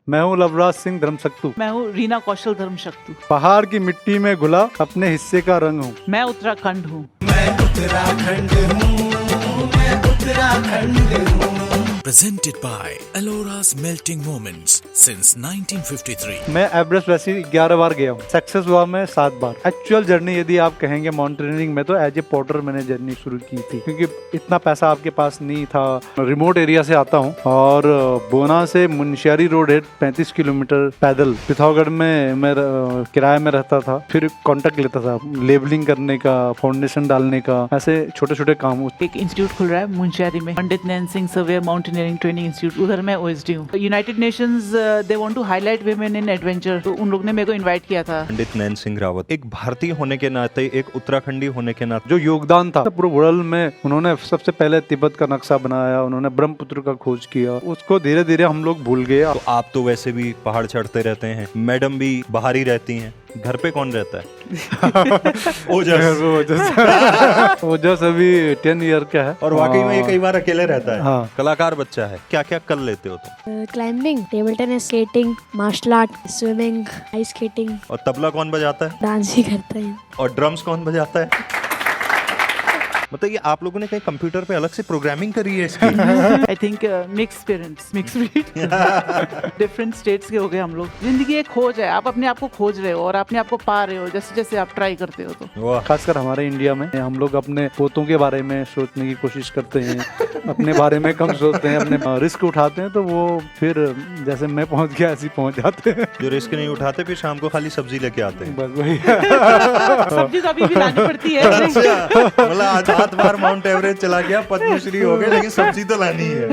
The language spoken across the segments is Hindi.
मैं हूँ लवराज सिंह धर्मशक्तु। मैं हूँ रीना कौशल धर्मशक्तु। पहाड़ की मिट्टी में घुला अपने हिस्से का रंग हूँ। मैं उत्तराखंड हूँ। Presented by Alora's Melting Moments since 1953. मैं एवरेस्ट वैसे 11 बार गया हूँ, सक्सेस हुआ मैं 7 बार। एक्चुअल जर्नी यदि आप कहेंगे माउंटेनियरिंग में, तो एज ए पोर्टर मैंने जर्नी शुरू की थी, क्योंकि इतना पैसा आपके पास नहीं था। रिमोट एरिया से आता हूँ और बोना से मुनस्यारी रोड है 35 किलोमीटर पैदल। पिथौरागढ़ में मैं किराए में रहता था, फिर कॉन्ट्रैक्ट लेता था लेबलिंग करने का, फाउंडेशन डालने का, ऐसे छोटे छोटे काम। एक इंस्टीट्यूट खुल रहा है मुनस्यारी में, Pandit Nain Singh survey mountaineering training institute, उधर मैं ओएसडी हूँ। United Nations they want to highlight women in adventure, तो उन लोग ने मेरे को इनवाइट किया था। पंडित नैन सिंह रावत एक भारतीय होने के नाते, एक उत्तराखंडी होने के नाते जो योगदान था पूरे वर्ल्ड में, उन्होंने सबसे पहले तिब्बत का नक्शा बनाया, उन्होंने ब्रह्मपुत्र का खोज किया, उसको धीरे धीरे हम लोग भूल गए। तो आप तो वैसे भी पहाड़ चढ़ते रहते हैं, मैडम भी बाहर ही रहती हैं, घर पे कौन रहता है? ओजस अभी 10 ईयर का है और वाकई में ये कई बार अकेले रहता है। हाँ। कलाकार बच्चा है। क्या क्या कर लेते हो तुम? Climbing, table tennis, skating, martial art, swimming, ice skating. और तबला कौन बजाता है? डांस ही करते हैं। और ड्रम्स कौन बजाता है? बताइए, आप लोगों ने कहीं कंप्यूटर पे अलग से प्रोग्रामिंग करी है इसकी? I think mix parents, mix different states के हो गए हम लोग। जिंदगी एक खोज है, आप अपने आप को खोज रहे हो और अपने आप को पा रहे हो जैसे जैसे आप ट्राई करते हो। तो खासकर हमारे इंडिया में हम लोग अपने पोतों के बारे में सोचने की कोशिश करते हैं, अपने बारे में कम सोचते हैं, अपने रिस्क उठाते हैं, तो वो फिर जैसे मैं पहुंच गया ऐसे पहुंच जाते हैं। जो रिस्क नहीं उठाते फिर शाम को खाली सब्जी लेके आते हैं। बस वही। सब्जी तो अभी भी लानी पड़ती है। मतलब आज 7 बार माउंट एवरेस्ट चला गया, पद्मश्री हो गए, लेकिन सब्जी तो लानी है।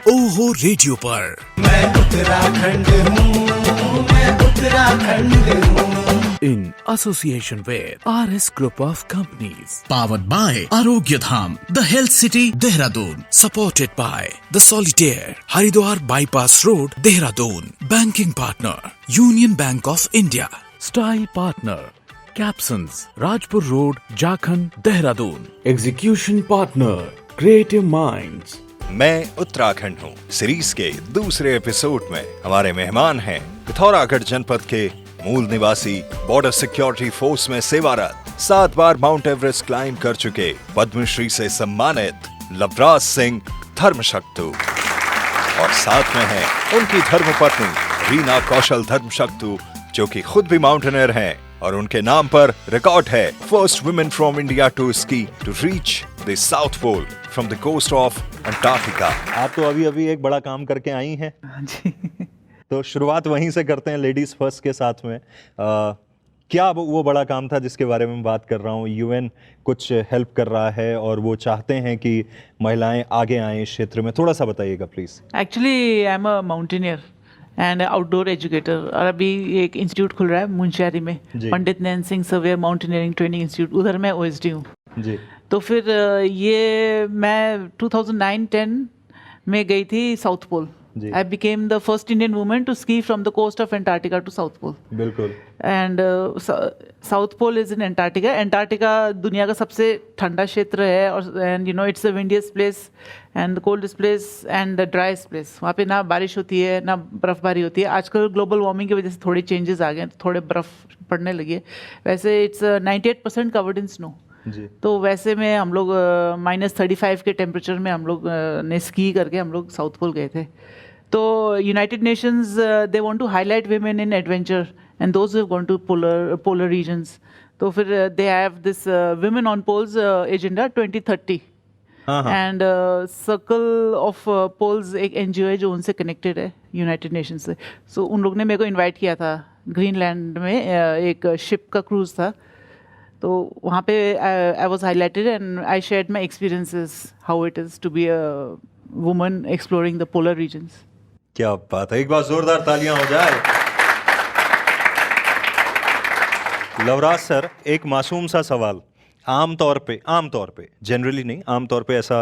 ओहो रेडियो पर मैं उत्तराखंड हूँ। in association with RS Group of Companies, powered by Arogya Dham, the Health City, Dehradun, supported by the Solitaire, Haridwar Bypass Road, Dehradun, banking partner Union Bank of India, style partner Capsons, Rajpur Road, Jharkhand, Dehradun, execution partner Creative Minds. मैं उत्तराखंड हूँ सीरीज के दूसरे एपिसोड में हमारे मेहमान हैं पिथौरागढ़ जनपद के मूल निवासी, बॉर्डर सिक्योरिटी फोर्स में सेवारत, 7 बार माउंट एवरेस्ट क्लाइंब कर चुके, पद्मश्री से सम्मानित लवराज सिंह धर्मशक्तु। और साथ में है उनकी धर्मपत्नी रीना कौशल धर्मशक्तु, जो कि खुद भी माउंटेनियर हैं, और उनके नाम पर रिकॉर्ड है first women from India to ski to reach the south pole from the coast of Antarctica. आप तो अभी एक बड़ा काम करके आई हैं। तो शुरुआत वहीं से करते हैं, लेडीज फर्स्ट के साथ में। क्या वो बड़ा काम था जिसके बारे में बात कर रहा हूँ? यूएन कुछ हेल्प कर रहा है और वो चाहते हैं कि महिलाएं आगे आएं इस क्षेत्र में, थोड़ा सा बताइएगा please. Actually I am a mountaineer and outdoor educator, और अभी एक इंस्टीट्यूट खुल रहा है मुनस्यारी में, Pandit Nain Singh survey mountaineering training institute, उधर मैं ओएसडी हूँ जी। तो फिर ये मैं 2009-10 में गई थी south pole. I became the first Indian woman to ski from the coast of Antarctica to South Pole. बिल्कुल। And South Pole is in Antarctica. Antarctica दुनिया का सबसे ठंडा क्षेत्र है, और and you know it's the windiest place and the coldest place and the driest place. वहाँ पे ना बारिश होती है ना बर्फबारी होती है। आजकल ग्लोबल वार्मिंग की वजह से थोड़े चेंजेस आ गए हैं, थोड़े बर्फ पड़ने लगी है। वैसे it's 98% covered in snow. जी। तो वैसे में हम लोग -35 के टेम्परेचर में हम लोग ने स्की करके हम लोग साउथ पोल गए थे। तो United Nations they want to highlight women in adventure and those who have gone to polar regions. तो फिर they have this women on poles agenda 2030 and circle of poles एक एनजीओ है जो उनसे कनेक्टेड है यूनाइटेड नेशंस से। सो उन लोग ने मेरे को इनवाइट किया था ग्रीनलैंड में, एक शिप का क्रूज था, तो वहाँ पे I was highlighted and I shared my experiences how it is to be a woman exploring the polar regions. क्या बात है, एक बार जोरदार तालियां हो जाए। लवराज सर, एक मासूम सा सवाल। आमतौर पे जनरली नहीं, आमतौर पे ऐसा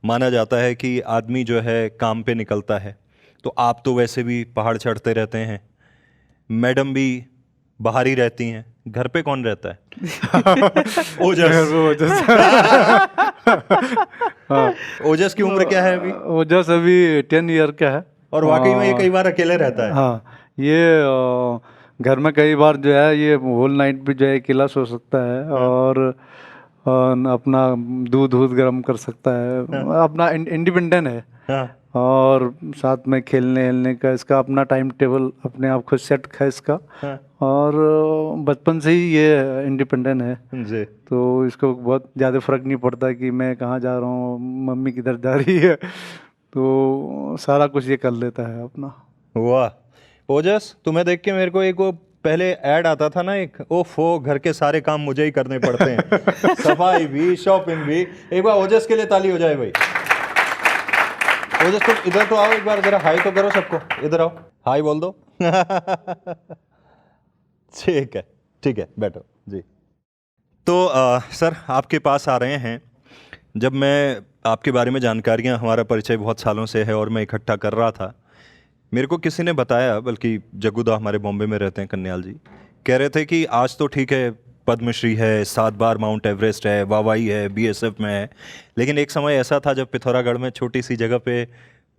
माना जाता है कि आदमी जो है काम पे निकलता है, तो आप तो वैसे भी पहाड़ चढ़ते रहते हैं, मैडम भी बाहर ही रहती हैं, घर पे कौन रहता है? ओजस। ओजस की उम्र क्या है अभी? ओजस अभी 10 ईयर का है और वाकई में ये कई बार अकेले रहता है। हाँ, ये घर में कई बार जो है ये होल नाइट भी जो है अकेला सो सकता है, और अपना दूध गर्म कर सकता है, अपना इंडिपेंडेंट है। हाँ और साथ में खेलने का इसका अपना टाइम टेबल अपने आप खुद सेट है इसका। हाँ और बचपन से ही ये इंडिपेंडेंट है, जी। तो इसको बहुत ज़्यादा फर्क नहीं पड़ता कि मैं कहाँ जा रहा हूँ, मम्मी किधर जा रही है, तो सारा कुछ ये कर लेता है अपना। वाह ओजस, तुम्हें देख के मेरे को एक वो पहले ऐड आता था ना, एक ओफो घर के सारे काम मुझे ही करने पड़ते हैं सफाई भी, शॉपिंग भी। एक बार ओजस के लिए ताली हो जाए भाई। ओजस तुम इधर तो आओ, एक बार जरा हाई तो करो सबको, इधर आओ, हाई बोल दो ठीक है बैठो जी। तो सर आपके पास आ रहे हैं, जब मैं आपके बारे में जानकारियां, हमारा परिचय बहुत सालों से है और मैं इकट्ठा कर रहा था, मेरे को किसी ने बताया, बल्कि जग्गूदा हमारे बॉम्बे में रहते हैं, कन्याल जी कह रहे थे कि आज तो ठीक है पद्मश्री है, 7 बार माउंट एवरेस्ट है, वावाई है, बीएसएफ में है, लेकिन एक समय ऐसा था जब पिथौरागढ़ में छोटी सी जगह पे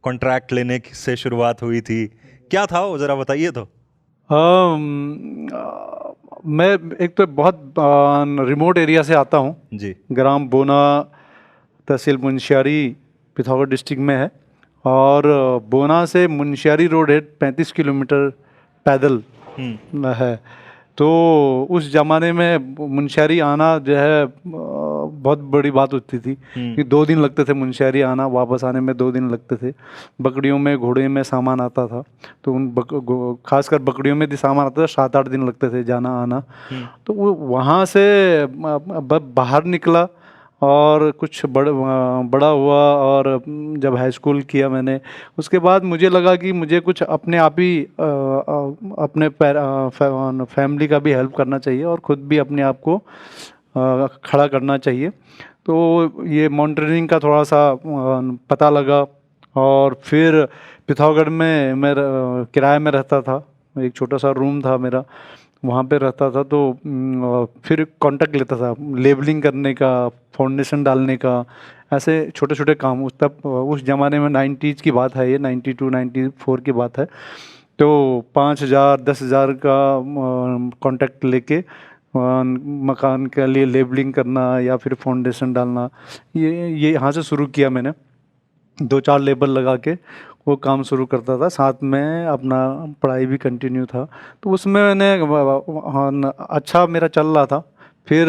कॉन्ट्रैक्ट लेने से शुरुआत हुई थी। क्या था वो, ज़रा बताइए तो। मैं एक तो बहुत रिमोट एरिया से आता हूँ जी। ग्राम बोना, तहसील मुंशियारी, पिथौरागढ़ डिस्ट्रिक्ट में है। और बोना से मुंशियारी रोड है 35 किलोमीटर पैदल है। तो उस ज़माने में मुंशियारी आना जो है बहुत बड़ी बात होती थी कि 2 दिन लगते थे मुंशियारी आना, वापस आने में 2 दिन लगते थे। बकरियों में, घोड़े में सामान आता था, तो उन खासकर बकरियों में भी सामान आता था, 7-8 दिन लगते थे जाना आना। तो वो वहाँ से बाहर निकला और कुछ बड़ा हुआ, और जब हाई स्कूल किया मैंने, उसके बाद मुझे लगा कि मुझे कुछ अपने आप ही अपने फैमिली का भी हेल्प करना चाहिए और ख़ुद भी अपने आप को खड़ा करना चाहिए। तो ये माउंटेनियरिंग का थोड़ा सा पता लगा, और फिर पिथौरागढ़ में मैं किराए में रहता था, एक छोटा सा रूम था मेरा, वहाँ पे रहता था। तो फिर कॉन्ट्रैक्ट लेता था लेबलिंग करने का, फाउंडेशन डालने का, ऐसे छोटे छोटे काम। उस ज़माने में 90s की बात है, ये 92-94 की बात है। तो 5,000 10,000 का कॉन्ट्रैक्ट लेके मकान के लिए लेबलिंग करना या फिर फाउंडेशन डालना, ये यहाँ से शुरू किया मैंने। 2-4 लेबर लगा के वो काम शुरू करता था, साथ में अपना पढ़ाई भी कंटिन्यू था। तो उसमें मैंने अच्छा मेरा चल रहा था। फिर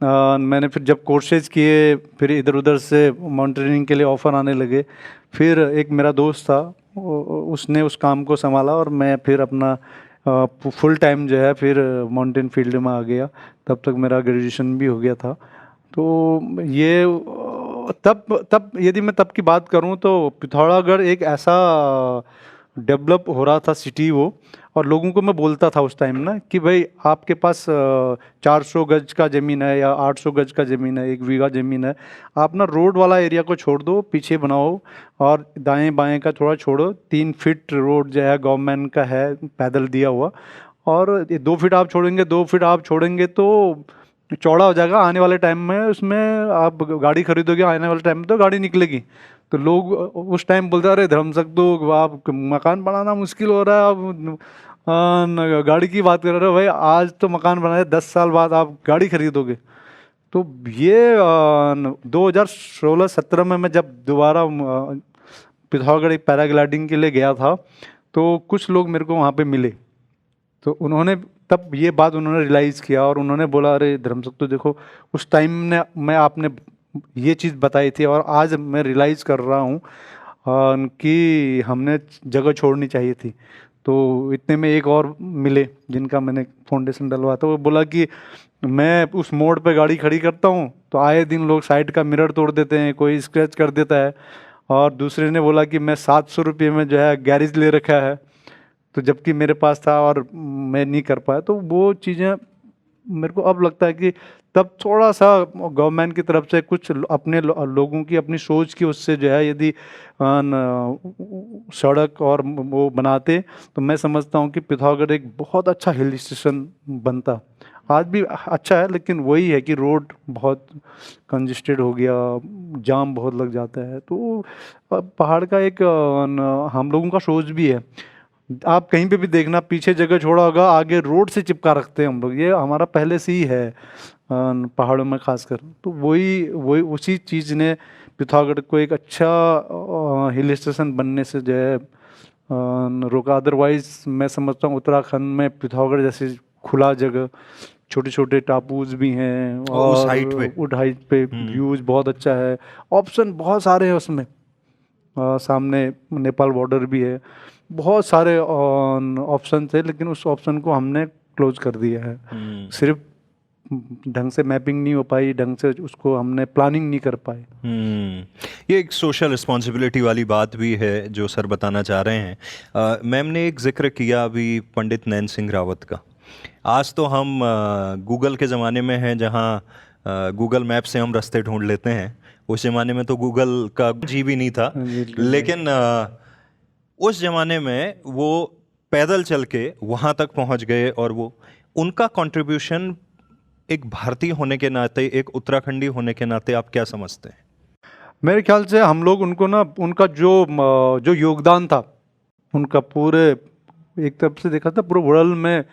मैंने फिर जब कोर्सेज किए, फिर इधर उधर से माउंटेनियरिंग के लिए ऑफ़र आने लगे। फिर एक मेरा दोस्त था, उसने उस काम को संभाला, और मैं फिर अपना फुल टाइम जो है फिर माउंटेन फील्ड में आ गया। तब तक मेरा ग्रेजुएशन भी हो गया था। तो ये तब यदि मैं तब की बात करूं तो पिथौरागढ़ एक ऐसा डेवलप हो रहा था सिटी वो, और लोगों को मैं बोलता था उस टाइम ना कि भाई आपके पास 400 गज का ज़मीन है या 800 गज का ज़मीन है, 1 बीघा ज़मीन है, आप ना रोड वाला एरिया को छोड़ दो, पीछे बनाओ, और दाएं बाएं का थोड़ा छोड़ो। 3 फीट रोड जो है गवर्नमेंट का है, पैदल दिया हुआ, और 2 फीट आप छोड़ेंगे, 2 फीट आप छोड़ेंगे तो चौड़ा हो जाएगा। आने वाले टाइम में उसमें आप गाड़ी खरीदोगे, आने वाले टाइम में तो गाड़ी निकलेगी। तो लोग उस टाइम बोलते अरे धर्मसक तो आप मकान बनाना मुश्किल हो रहा है, आप गाड़ी की बात कर रहे हो। भाई आज तो मकान बनाए, 10 साल बाद आप गाड़ी खरीदोगे। तो ये 2016-17 में मैं जब दोबारा पिथौरागढ़ एक पैराग्लाइडिंग के लिए गया था, तो कुछ लोग मेरे को वहाँ पे मिले। तो उन्होंने तब ये बात उन्होंने रियलाइज़ किया, और उन्होंने बोला अरे धर्मसक तो देखो उस टाइम ने मैं आपने ये चीज़ बताई थी, और आज मैं रियलाइज़ कर रहा हूँ कि हमने जगह छोड़नी चाहिए थी। तो इतने में एक और मिले जिनका मैंने फाउंडेशन डलवाया था। वो बोला कि मैं उस मोड़ पे गाड़ी खड़ी करता हूँ तो आए दिन लोग साइड का मिरर तोड़ देते हैं, कोई स्क्रैच कर देता है। और दूसरे ने बोला कि मैं 700 रुपये में जो है गैरेज ले रखा है, तो जबकि मेरे पास था और मैं नहीं कर पाया। तो वो चीज़ें मेरे को अब लगता है कि तब थोड़ा सा गवर्नमेंट की तरफ से कुछ अपने लोगों की अपनी सोच की उससे जो है यदि सड़क और वो बनाते, तो मैं समझता हूँ कि पिथौरागढ़ एक बहुत अच्छा हिल स्टेशन बनता। आज भी अच्छा है, लेकिन वही है कि रोड बहुत कंजेस्टेड हो गया, जाम बहुत लग जाता है। तो पहाड़ का एक हम लोगों का सोच भी है, आप कहीं पे भी देखना पीछे जगह छोड़ा होगा, आगे रोड से चिपका रखते हैं हम लोग, ये हमारा पहले से ही है पहाड़ों में खासकर। तो वही वही उसी चीज़ ने पिथौरागढ़ को एक अच्छा हिल स्टेशन बनने से जो है रोका। अदरवाइज मैं समझता हूँ उत्तराखंड में पिथौरागढ़ जैसी खुला जगह, छोटे छोटे टापूज भी हैं और उस हाइट पे उस हाइट पे व्यूज बहुत अच्छा है, ऑप्शन बहुत सारे हैं उसमें। सामने नेपाल बॉर्डर भी है, बहुत सारे ऑप्शन थे, लेकिन उस ऑप्शन को हमने क्लोज कर दिया है। सिर्फ ढंग से मैपिंग नहीं हो पाई, ढंग से उसको हमने प्लानिंग नहीं कर पाए। ये एक सोशल रिस्पॉन्सिबिलिटी वाली बात भी है जो सर बताना चाह रहे हैं। मैम ने एक जिक्र किया अभी पंडित नैन सिंह रावत का। आज तो हम गूगल के ज़माने में हैं, जहाँ गूगल मैप से हम रास्ते ढूंढ लेते हैं। उस ज़माने में तो गूगल का जी भी नहीं था, लेकिन उस ज़माने में वो पैदल चल के वहाँ तक पहुँच गए, और वो उनका कंट्रीब्यूशन एक भारतीय होने के नाते, एक उत्तराखंडी होने के नाते आप क्या समझते हैं? मेरे ख्याल से हम लोग उनको ना, उनका जो योगदान था उनका, पूरे एक तरफ से देखा था पूरे वर्ल्ड में,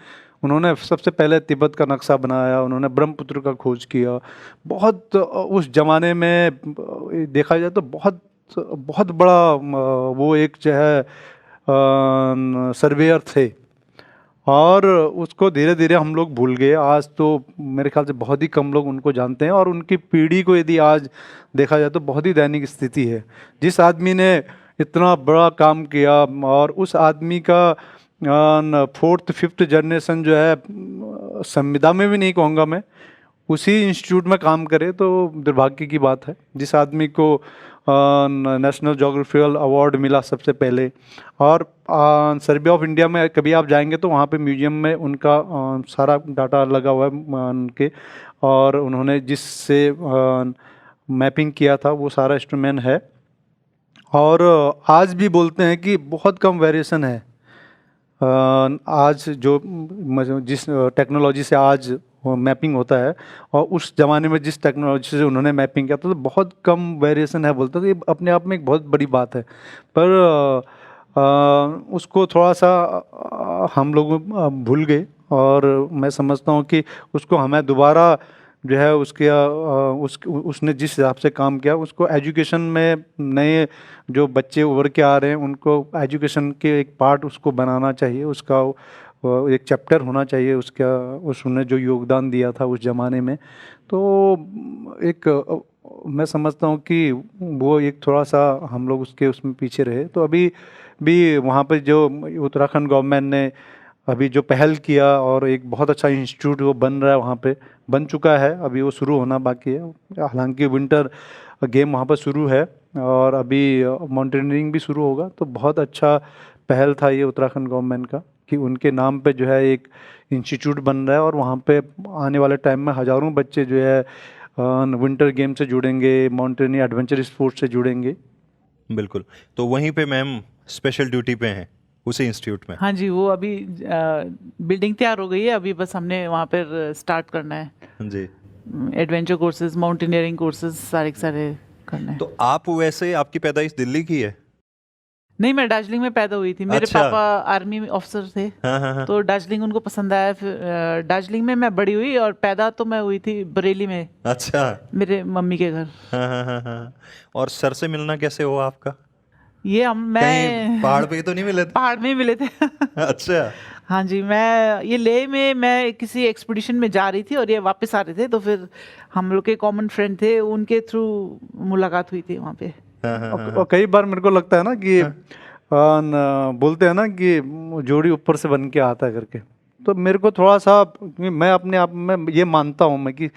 उन्होंने सबसे पहले तिब्बत का नक्शा बनाया, उन्होंने ब्रह्मपुत्र का खोज किया। बहुत उस जमाने में देखा जाए तो बहुत बहुत बड़ा वो एक जो है सर्वेयर थे, और उसको धीरे धीरे हम लोग भूल गए। आज तो मेरे ख्याल से बहुत ही कम लोग उनको जानते हैं, और उनकी पीढ़ी को यदि आज देखा जाए तो बहुत ही दैनिक स्थिति है। जिस आदमी ने इतना बड़ा काम किया, और उस आदमी का 4th 5th जनरेशन जो है, संविदा में भी नहीं कहूँगा मैं, उसी इंस्टीट्यूट में काम करे, तो दुर्भाग्य की बात है। जिस आदमी को नेशनल जोग्राफिकल अवार्ड मिला सबसे पहले, और सर्वे ऑफ इंडिया में कभी आप जाएंगे तो वहाँ पे म्यूजियम में उनका सारा डाटा लगा हुआ है उनके, और उन्होंने जिससे मैपिंग किया था वो सारा इंस्ट्रूमेंट है। और आज भी बोलते हैं कि बहुत कम वेरिएशन है। आज जो जिस टेक्नोलॉजी से आज मैपिंग होता है, और उस ज़माने में जिस टेक्नोलॉजी से उन्होंने मैपिंग किया था, तो बहुत कम वेरिएशन है बोलते, तो ये अपने आप में एक बहुत बड़ी बात है। पर उसको थोड़ा सा हम लोग भूल गए, और मैं समझता हूँ कि उसको हमें दोबारा जो है उसने जिस हिसाब से काम किया, उसको एजुकेशन में, नए जो बच्चे उभर के आ रहे हैं उनको एजुकेशन के एक पार्ट उसको बनाना चाहिए, उसका एक चैप्टर होना चाहिए उसका, उसने जो योगदान दिया था उस ज़माने में। तो एक मैं समझता हूँ कि वो एक थोड़ा सा हम लोग उसमें पीछे रहे। तो अभी भी वहाँ पर जो उत्तराखंड गवर्नमेंट ने अभी जो पहल किया, और एक बहुत अच्छा इंस्टीट्यूट वो बन रहा है, वहाँ पे बन चुका है, अभी वो शुरू होना बाकी है। हालांकि विंटर गेम वहाँ पर शुरू है, और अभी माउंटेनियरिंग भी शुरू होगा। तो बहुत अच्छा पहल था ये उत्तराखंड गवर्नमेंट का, कि उनके नाम पे जो है एक इंस्टीट्यूट बन रहा है, और वहाँ पे आने वाले टाइम में हज़ारों बच्चे जो है विंटर गेम से जुड़ेंगे, माउंटेनियरिंग एडवेंचर स्पोर्ट्स से जुड़ेंगे। बिल्कुल। तो वहीं पे मैम स्पेशल ड्यूटी पे हैं उसी इंस्टीट्यूट में? हाँ जी, वो अभी बिल्डिंग तैयार हो गई है, अभी बस हमने वहाँ पर स्टार्ट करना है जी। एडवेंचर कोर्सेज, माउंटेनियरिंग कोर्सेज सारे करना है। तो आप वैसे, आपकी पैदाइश दिल्ली की है? नहीं, मैं दार्जिलिंग में पैदा हुई थी। मेरे अच्छा। पापा आर्मी ऑफिसर थे। हाँ। तो दार्जिलिंग उनको पसंद आया, फिर दार्जिलिंग में मैं बड़ी हुई, और पैदा तो मैं हुई थी बरेली में, अच्छा। मेरे मम्मी के घर। हाँ। और सर से मिलना कैसे हुआ आपका? ये मैं पहाड़ पे तो नहीं मिले थे? पहाड़ में ही मिले थे। अच्छा। हाँ जी, ये लेह में मैं किसी एक्सपीडिशन में जा रही थी, और ये वापस आ रहे थे, तो फिर हम लोग के कॉमन फ्रेंड थे, उनके थ्रू मुलाकात हुई थी वहाँ पे। और कई बार मेरे को लगता है ना कि बोलते हैं ना कि जोड़ी ऊपर से बन के आता है करके, तो मेरे को थोड़ा सा, मैं अपने आप में ये मानता हूँ मैं कि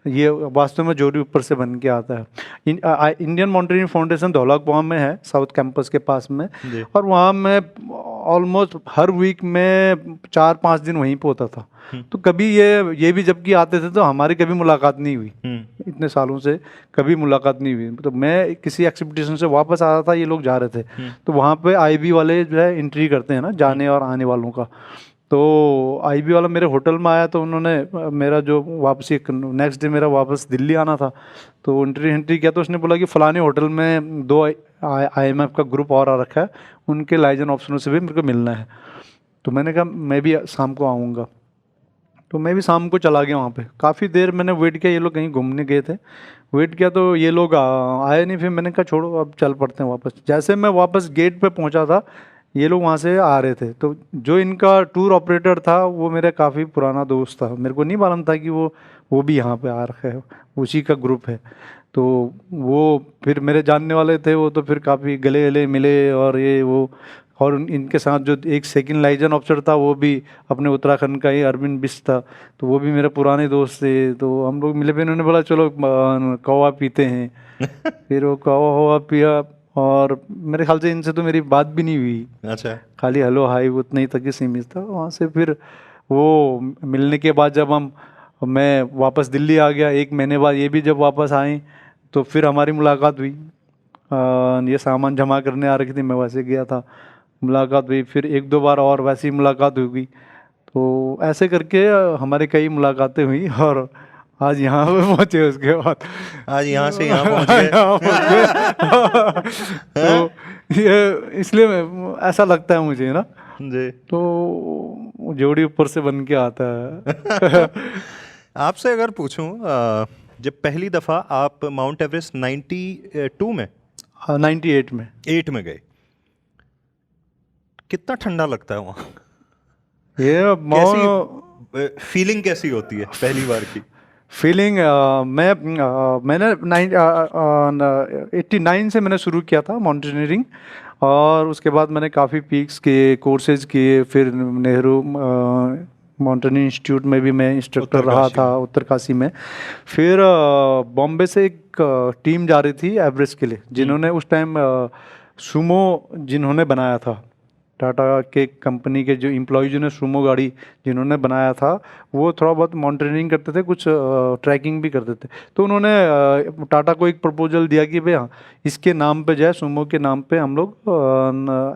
ये वास्तव में जोड़ी ऊपर से बन के आता है। इंडियन माउंटेनियरिंग फाउंडेशन धौलाकुआं में है, साउथ कैंपस के पास में, और वहाँ मैं ऑलमोस्ट हर वीक में 4-5 दिन वहीं पे होता था। तो कभी ये भी जबकि आते थे तो हमारी कभी मुलाकात नहीं हुई, इतने सालों से कभी मुलाकात नहीं हुई। तो मैं किसी एक्सपीडिशन से वापस आ रहा था, ये लोग जा रहे थे, तो वहाँ पे IB वाले जो है एंट्री करते हैं ना, जाने और आने वालों का, तो आईबी वाला मेरे होटल में आया, तो उन्होंने मेरा जो वापसी नेक्स्ट डे मेरा वापस दिल्ली आना था, तो एंट्री किया, तो उसने बोला कि फ़लाने होटल में 2 IMF का ग्रुप और आ रखा है, उनके लाइजन ऑफिसरों से भी मेरे को मिलना है। तो मैंने कहा मैं भी शाम को आऊँगा। तो मैं भी शाम को चला गया वहाँ पे। काफ़ी देर मैंने वेट किया, ये लोग कहीं घूमने गए थे, वेट किया तो ये लोग आए नहीं। फिर मैंने कहा छोड़ो अब चल पड़ते हैं वापस। जैसे मैं वापस गेट पे पहुँचा था, ये लोग वहाँ से आ रहे थे। तो जो इनका टूर ऑपरेटर था वो मेरा काफ़ी पुराना दोस्त था, मेरे को नहीं मालूम था कि वो भी यहाँ पे आ रखा है, उसी का ग्रुप है। तो वो फिर मेरे जानने वाले थे, वो तो फिर काफ़ी गले गले मिले और ये वो। और इनके साथ जो एक सेकंड लाइजन ऑफिसर था वो भी अपने उत्तराखंड का ही अरविंद बिस्ट था, तो वो भी मेरे पुराने दोस्त थे। तो हम लोग मिले, फिर उन्होंने बोला चलो कौवा पीते हैं। फिर वो कौवा हुआ पिया, और मेरे ख्याल से इनसे तो मेरी बात भी नहीं हुई, अच्छा। खाली हेलो हाय उतना ही तक ही सीमित था। वहाँ से फिर वो मिलने के बाद जब मैं वापस दिल्ली आ गया, 1 महीने बाद ये भी जब वापस आए, तो फिर हमारी मुलाकात हुई। ये सामान जमा करने आ रखी थी, मैं वैसे गया था, मुलाकात हुई। फिर 1-2 बार और वैसी मुलाकात हुई। तो ऐसे करके हमारे कई मुलाकातें हुई, और आज यहाँ पे पहुँचे उसके बाद। आज यहाँ से यहाँ पहुँच गए। यहाँ पहुँच गए। तो ये इसलिए ऐसा लगता है मुझे ना, जी। तो जोड़ी ऊपर से बन के आता है। आपसे अगर पूछूं, जब पहली दफ़ा आप माउंट एवरेस्ट 92 में 98 में 8 में गए, कितना ठंडा लगता है वहाँ? ये कैसी फीलिंग कैसी होती है पहली बार की? फीलिंग मैंने 89 से मैंने शुरू किया था माउंटेनियरिंग, और उसके बाद मैंने काफ़ी पीक्स किए, कोर्सेज किए। फिर नेहरू माउंटेनियरिंग इंस्टीट्यूट में भी मैं इंस्ट्रक्टर रहा था, उत्तरकाशी में। फिर बॉम्बे से एक टीम जा रही थी एवरेस्ट के लिए, जिन्होंने उस टाइम सुमो जिन्होंने बनाया था, टाटा के कंपनी के जो एम्प्लॉय ने सुमो गाड़ी जिन्होंने बनाया था, वो थोड़ा बहुत माउंटेनियरिंग करते थे, कुछ ट्रैकिंग भी करते थे। तो उन्होंने टाटा को एक प्रपोजल दिया कि भाई हाँ, इसके नाम पे जाए, सुमो के नाम पे हम लोग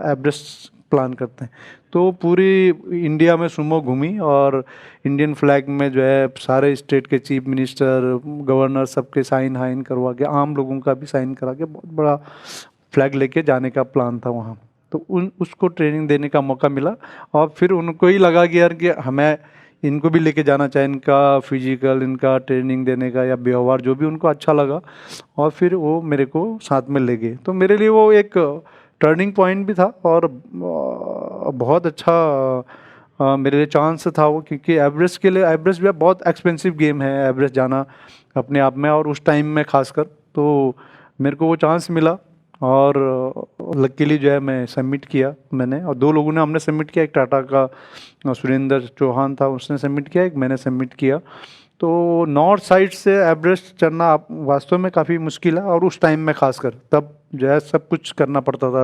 एवरेस्ट प्लान करते हैं। तो पूरी इंडिया में सुमो घूमी, और इंडियन फ्लैग में जो है सारे स्टेट के चीफ मिनिस्टर, गवर्नर, सबके साइन हाइन करवा के, आम लोगों का भी साइन करा के बहुत बड़ा फ्लैग लेके जाने का प्लान था वहाँ। तो उसको ट्रेनिंग देने का मौका मिला, और फिर उनको ही लगा कि यार कि हमें इनको भी लेके जाना चाहिए, इनका फिजिकल, इनका ट्रेनिंग देने का या व्यवहार जो भी उनको अच्छा लगा, और फिर वो मेरे को साथ में ले गए। तो मेरे लिए वो एक टर्निंग पॉइंट भी था, और बहुत अच्छा मेरे लिए चांस था वो, क्योंकि एवरेस्ट के लिए, एवरेस्ट भी बहुत एक्सपेंसिव गेम है एवरेस्ट जाना अपने आप में, और उस टाइम में खासकर। तो मेरे को वो चांस मिला, और लकीली जो है मैं सबमिट किया मैंने, और 2 लोगों ने हमने सबमिट किया। एक टाटा का सुरेंद्र चौहान था, उसने सबमिट किया, एक मैंने सबमिट किया। तो नॉर्थ साइड से एवरेस्ट चढ़ना वास्तव में काफ़ी मुश्किल है, और उस टाइम में खासकर तब जो है सब कुछ करना पड़ता था,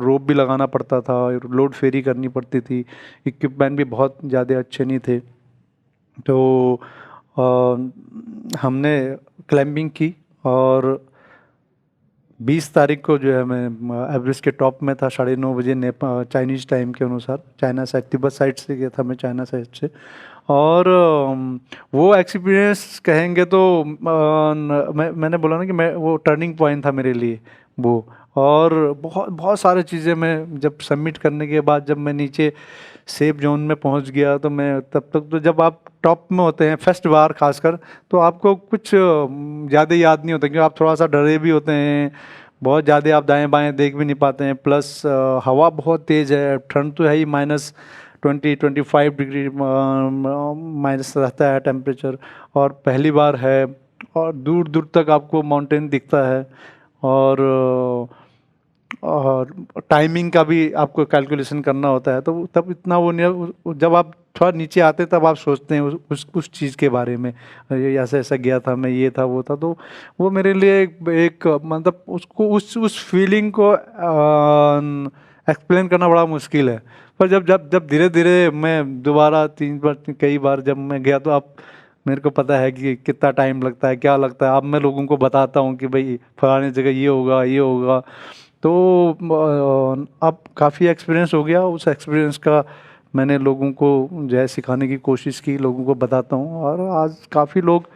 रोप भी लगाना पड़ता था, लोड फेरी करनी पड़ती थी, इक्विपमेंट भी बहुत ज़्यादा अच्छे नहीं थे। तो हमने क्लाइंबिंग की, और 20 तारीख को जो है मैं एवरेस्ट के टॉप में था, 9:30 बजे चाइनीज़ टाइम के अनुसार, चाइना साइड, तिब्बत साइड से गया था मैं, चाइना साइड से। और वो एक्सपीरियंस कहेंगे तो मैंने बोला ना कि मैं, वो टर्निंग पॉइंट था मेरे लिए वो। और बहुत बहुत सारी चीज़ें मैं जब सबमिट करने के बाद, जब मैं नीचे सेफ जोन में पहुंच गया, तो मैं तब तक तो जब आप टॉप में होते हैं फर्स्ट बार खासकर, तो आपको कुछ ज़्यादा याद नहीं होता, क्योंकि आप थोड़ा सा डरे भी होते हैं, बहुत ज़्यादा आप दाएं बाएं देख भी नहीं पाते हैं, प्लस हवा बहुत तेज़ है, ठंड तो है ही, -20-25 डिग्री माइनस रहता है टेम्परेचर, और पहली बार है, और दूर दूर तक आपको माउंटेन दिखता है, और टाइमिंग का भी आपको कैलकुलेशन करना होता है। तो तब इतना वो नहीं, जब आप थोड़ा नीचे आते तब आप सोचते हैं उस चीज़ के बारे में, ये ऐसा ऐसा गया था मैं, ये था वो था। तो वो मेरे लिए एक मतलब उसको उस फीलिंग को एक्सप्लेन करना बड़ा मुश्किल है। पर जब धीरे धीरे मैं दोबारा 3 बार, कई बार जब मैं गया, तो आप, मेरे को पता है कि कितना टाइम लगता है, क्या लगता है। अब मैं लोगों को बताता हूँ कि भाई फलानी जगह ये होगा, ये होगा। तो अब काफ़ी एक्सपीरियंस हो गया, उस एक्सपीरियंस का मैंने लोगों को जो है सिखाने की कोशिश की, लोगों को बताता हूँ। और आज काफ़ी लोग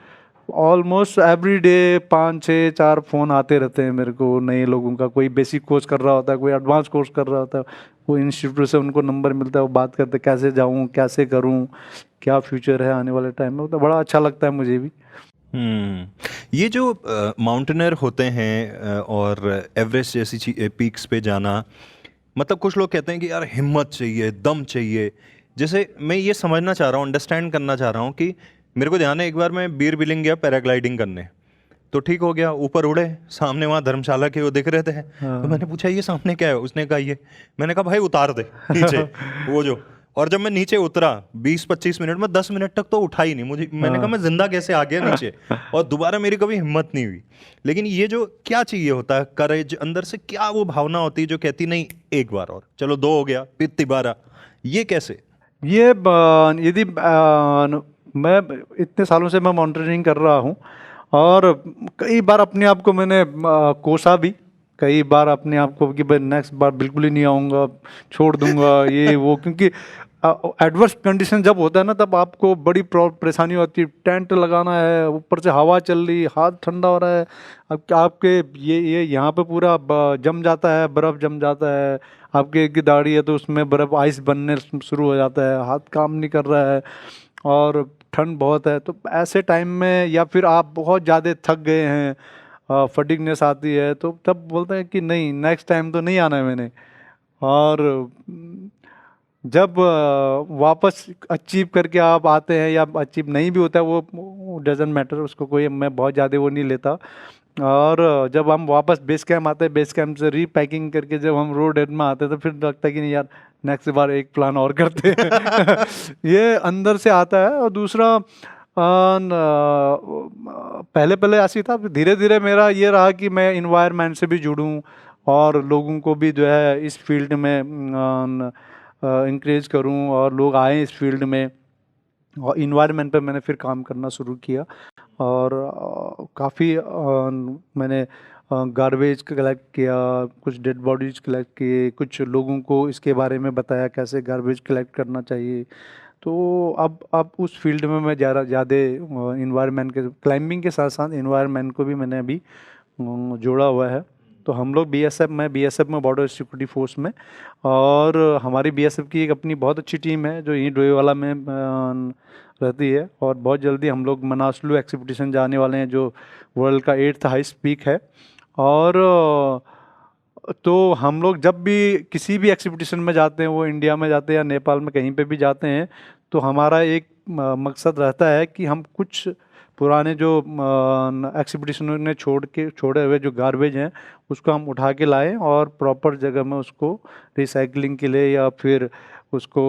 ऑलमोस्ट एवरी डे 5-6-4 फ़ोन आते रहते हैं मेरे को नए लोगों का। कोई बेसिक कोर्स कर रहा होता है, कोई एडवांस कोर्स कर रहा होता है, वो इंस्टीट्यूट से उनको नंबर मिलता है, वो बात करते कैसे जाऊँ, कैसे करूँ, क्या फ्यूचर है आने वाले टाइम में। तो बड़ा अच्छा लगता है मुझे भी। ये जो माउंटेनर होते हैं और एवरेस्ट जैसी पीक्स पे जाना, मतलब कुछ लोग कहते हैं कि यार हिम्मत चाहिए, दम चाहिए। जैसे मैं ये समझना चाह रहा हूँ, अंडरस्टैंड करना चाह रहा हूँ कि मेरे को ध्यान है एक बार मैं बीर बिलिंग गया पैराग्लाइडिंग करने, तो ठीक हो गया, ऊपर उड़े, सामने वहाँ धर्मशाला के वो दिख रहे थे। तो मैंने पूछा ये सामने क्या है, उसने कहा ये। मैंने कहा भाई उतार दे नीचे वो जो। और जब मैं नीचे उतरा 20-25 मिनट में 10 मिनट तक तो उठा ही नहीं मुझे। मैंने कहा मैं जिंदा कैसे आ गया नीचे, और दोबारा मेरी कभी हिम्मत नहीं हुई। लेकिन ये जो क्या चाहिए होता है, करेज, अंदर से क्या वो भावना होती है जो कहती नहीं एक बार और, चलो 2 हो गया फिर तिबारा, ये कैसे? ये यदि मैं इतने सालों से मैं माउंटेनियरिंग कर रहा हूँ, और कई बार अपने आप को मैंने कोसा भी, कई बार अपने आप को कि भाई नेक्स्ट बार बिल्कुल ही नहीं आऊँगा, छोड़ दूंगा ये वो। क्योंकि एडवर्स कंडीशन जब होता है ना, तब आपको बड़ी परेशानी होती है। टेंट लगाना है, ऊपर से हवा चल रही, हाथ ठंडा हो रहा है, अब आपके ये यहाँ पे पूरा जम जाता है, बर्फ़ जम जाता है। आपके एक दाढ़ी है तो उसमें बर्फ़ आइस बनने शुरू हो जाता है, हाथ काम नहीं कर रहा है और ठंड बहुत है। तो ऐसे टाइम में, या फिर आप बहुत ज़्यादा थक गए हैं, फटीगनेस आती है, तो तब बोलते हैं कि नहीं नेक्स्ट टाइम तो नहीं आना है मैंने। और जब वापस अचीव करके आप आते हैं, या अचीव नहीं भी होता है, वो डजेंट मैटर, उसको कोई मैं बहुत ज़्यादा वो नहीं लेता। और जब हम वापस बेस कैंप आते हैं, बेस कैंप से रीपैकिंग करके जब हम रोड एंड में आते हैं, तो फिर लगता है कि नहीं यार नेक्स्ट बार एक प्लान और करते हैं ये अंदर से आता है। और दूसरा पहले पहले ऐसी था, धीरे धीरे मेरा ये रहा कि मैं इन्वायरमेंट से भी जुड़ूं और लोगों को भी जो है इस फील्ड में इंकरेज करूं, और लोग आए इस फील्ड में। और इन्वायरमेंट पे मैंने फिर काम करना शुरू किया, और काफ़ी मैंने गार्बेज कलेक्ट किया, कुछ डेड बॉडीज कलेक्ट किए, कुछ लोगों को इसके बारे में बताया कैसे गार्बेज कलेक्ट करना चाहिए। तो अब उस फील्ड में मैं ज़्यादा इन्वायरमेंट के, क्लाइंबिंग के साथ साथ इन्वायरमेंट को भी मैंने अभी जोड़ा हुआ है। तो हम लोग मैं बीएसएफ में, बॉर्डर सिक्योरिटी फोर्स में, और हमारी बीएसएफ की एक अपनी बहुत अच्छी टीम है जो यहीं डोईवाला में रहती है। और बहुत जल्दी हम लोग मनासलू एक्सपीडिशन जाने वाले हैं, जो वर्ल्ड का 8th हाईएस्ट पीक है। और तो हम लोग जब भी किसी भी एक्सपीडिशन में जाते हैं, वो इंडिया में जाते हैं या नेपाल में कहीं पे भी जाते हैं, तो हमारा एक मकसद रहता है कि हम कुछ पुराने जो एक्सपीडिशन ने छोड़े हुए जो गार्बेज हैं, उसको हम उठा के लाएं और प्रॉपर जगह में उसको रिसाइकलिंग के लिए, या फिर उसको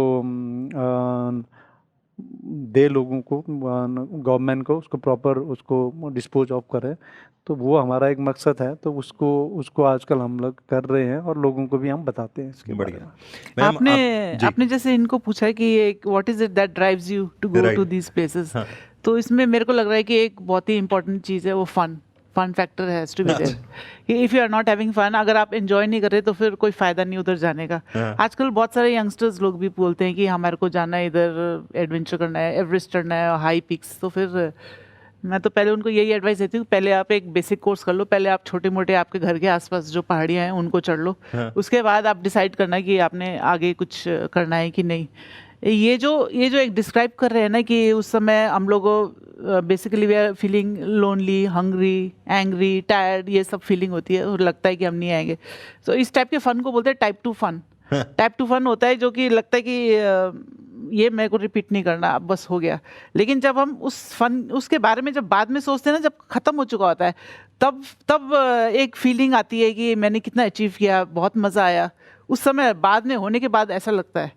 दे लोगों को, गवर्नमेंट को, उसको प्रॉपर उसको डिस्पोज ऑफ करें। तो वो हमारा एक मकसद है। तो उसको आजकल हम लोग कर रहे हैं, और लोगों को भी हम बताते हैं इसके बारे में। मैम, आपने जैसे इनको पूछा है कि what is it that drives you to go to these places, तो इसमें मेरे को लग रहा है कि एक बहुत ही इंपॉर्टेंट चीज़ है वो fun factor has to be there. कि if you are not having fun, अगर आप एंजॉय नहीं कर रहे तो फिर कोई फ़ायदा नहीं उधर जाने का। आजकल बहुत सारे यंगस्टर्स लोग भी बोलते हैं कि हमारे को जाना है इधर, एडवेंचर करना है, एवरेस्ट चढ़ना है, हाई पिक्स। तो फिर मैं तो पहले उनको यही एडवाइस देती हूँ, पहले आप एक बेसिक कोर्स कर लो, पहले आप छोटे मोटे आपके घर के आसपास जो पहाड़ियाँ हैं उनको चढ़ लो, उसके बाद आप डिसाइड करना कि आपने आगे कुछ करना है कि नहीं। ये जो एक डिस्क्राइब कर रहे हैं ना कि उस समय हम लोग basically we are feeling lonely, hungry, angry, tired, ये सब फीलिंग होती है और लगता है कि हम नहीं आएंगे। तो इस टाइप के फन को बोलते हैं टाइप 2 फन। टाइप 2 फन होता है जो कि लगता है कि ये मेरे को रिपीट नहीं करना, अब बस हो गया। लेकिन जब हम उस फन, उसके बारे में जब बाद में सोचते हैं ना, जब ख़त्म हो चुका होता है, तब एक फीलिंग आती है कि मैंने कितना अचीव किया, बहुत मज़ा आया। उस समय बाद में होने के बाद ऐसा लगता है,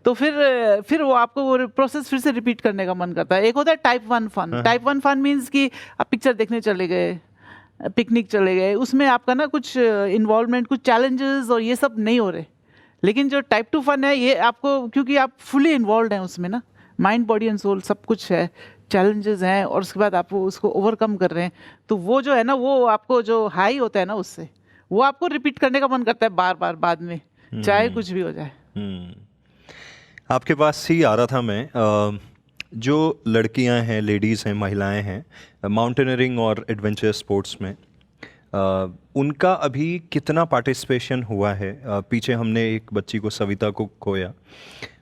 तो फिर वो आपको वो प्रोसेस फिर से रिपीट करने का मन करता है। एक होता है type 1 fun. Type 1 fun means कि आप पिक्चर देखने चले गए, पिकनिक चले गए, उसमें आपका ना कुछ इन्वॉल्वमेंट, कुछ चैलेंजेस और ये सब नहीं हो रहे। लेकिन जो टाइप 2 फन है, ये आपको, क्योंकि आप फुली इन्वॉल्व हैं उसमें ना, माइंड, बॉडी एंड सोल सब कुछ है, चैलेंजेस हैं, और उसके बाद आप उसको ओवरकम कर रहे हैं। तो वो जो है ना, वो आपको जो हाई होता है ना, उससे वो आपको रिपीट करने का मन करता है बार बार बाद में, चाहे कुछ भी हो जाए। आपके पास ही आ रहा था मैं जो लड़कियां हैं, लेडीज़ हैं, महिलाएं हैं माउंटेनियरिंग और एडवेंचर स्पोर्ट्स में, उनका अभी कितना पार्टिसिपेशन हुआ है? पीछे हमने एक बच्ची को, सविता को खोया।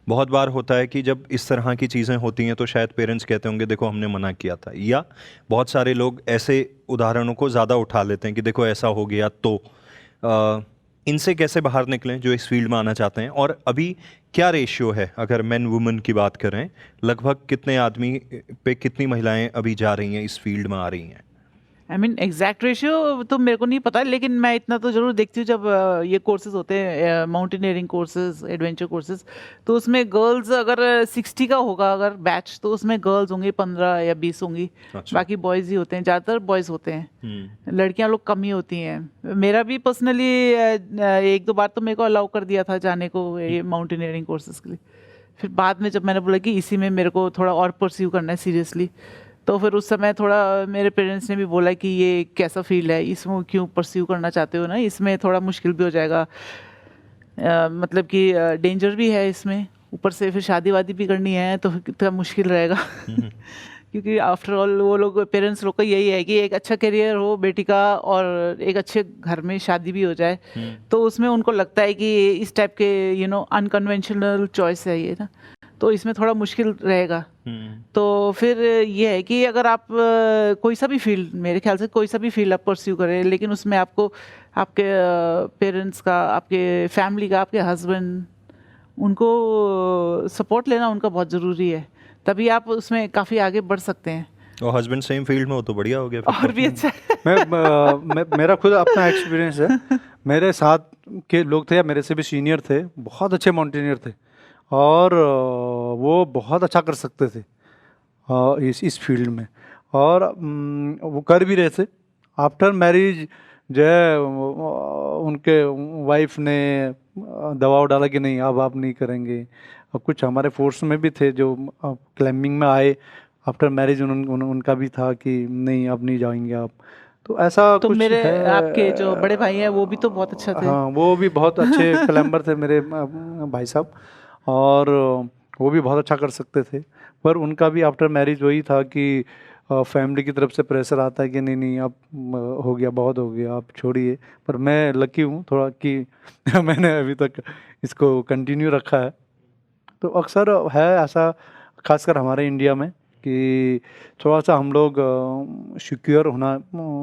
बहुत बार होता है कि जब इस तरह की चीज़ें होती हैं तो शायद पेरेंट्स कहते होंगे देखो हमने मना किया था, या बहुत सारे लोग ऐसे उदाहरणों को ज़्यादा उठा लेते हैं कि देखो ऐसा हो गया तो इनसे कैसे बाहर निकलें जो इस फील्ड में आना चाहते हैं? और अभी क्या रेशियो है अगर मेन वुमेन की बात करें, लगभग कितने आदमी पे कितनी महिलाएं अभी जा रही हैं, इस फील्ड में आ रही हैं? आई मीन एग्जैक्ट रेशियो तो मेरे को नहीं पता, लेकिन मैं इतना तो ज़रूर देखती हूँ जब ये कोर्सेज होते हैं, माउंटेनियरिंग कोर्सेज, एडवेंचर कोर्सेज, तो उसमें गर्ल्स अगर 60 का होगा अगर बैच, तो उसमें गर्ल्स होंगी 15 या 20 होंगी। अच्छा। बाकी बॉयज़ ही होते हैं, ज़्यादातर बॉयज़ होते हैं, लड़कियां लोग कम ही होती हैं। मेरा भी पर्सनली एक दो बार तो मेरे को अलाउ कर दिया था जाने को ये माउंटेनियरिंग कोर्सेज के लिए। फिर बाद में जब मैंने बोला कि इसी में मेरे को थोड़ा और परस्यू करना है सीरियसली, तो फिर उस समय थोड़ा मेरे पेरेंट्स ने भी बोला कि ये कैसा फील्ड है, इसमें क्यों परस्यू करना चाहते हो ना, इसमें थोड़ा मुश्किल भी हो जाएगा, मतलब कि डेंजर भी है इसमें, ऊपर से फिर शादी वादी भी करनी है तो कितना मुश्किल रहेगा। क्योंकि आफ्टर ऑल वो लोग, पेरेंट्स लोग का यही है कि एक अच्छा करियर हो बेटी का और एक अच्छे घर में शादी भी हो जाए, तो उसमें उनको लगता है कि इस टाइप के अनकन्वेंशनल चॉइस है ये ना, तो इसमें थोड़ा मुश्किल रहेगा। तो फिर ये है कि अगर आप कोई सा भी फील्ड, मेरे ख्याल से कोई सा भी फील्ड आप परस्यू करें, लेकिन उसमें आपको आपके पेरेंट्स का, आपके फैमिली का, आपके हस्बैंड, उनको सपोर्ट लेना उनका बहुत ज़रूरी है, तभी आप उसमें काफ़ी आगे बढ़ सकते हैं। और हस्बैंड सेम फील्ड में हो तो बढ़िया हो गया फिर और तो। भी अच्छा है। मेरा खुद अपना एक्सपीरियंस है। मेरे साथ के लोग थे या मेरे से भी सीनियर थे, बहुत अच्छे माउंटेनियर थे और वो बहुत अच्छा कर सकते थे इस फील्ड में, और वो कर भी रहे थे। आफ्टर मैरिज जो है उनके वाइफ ने दबाव डाला कि नहीं अब आप नहीं करेंगे। और कुछ हमारे फोर्स में भी थे जो क्लाइंबिंग में आए आफ्टर मैरिज, उनका भी था कि नहीं अब नहीं जाएंगे आप। तो ऐसा तो कुछ मेरे है। आपके जो बड़े भाई हैं वो भी तो बहुत अच्छा थे। हाँ, वो भी बहुत अच्छे क्लाइंबर थे मेरे भाई साहब, और वो भी बहुत अच्छा कर सकते थे। पर उनका भी आफ्टर मैरिज वही था कि फैमिली की तरफ से प्रेशर आता है कि नहीं नहीं अब हो गया, बहुत हो गया, आप छोड़िए। पर मैं लकी हूँ थोड़ा कि मैंने अभी तक इसको कंटिन्यू रखा है। तो अक्सर है ऐसा, खासकर हमारे इंडिया में, कि थोड़ा सा हम लोग सिक्योर होना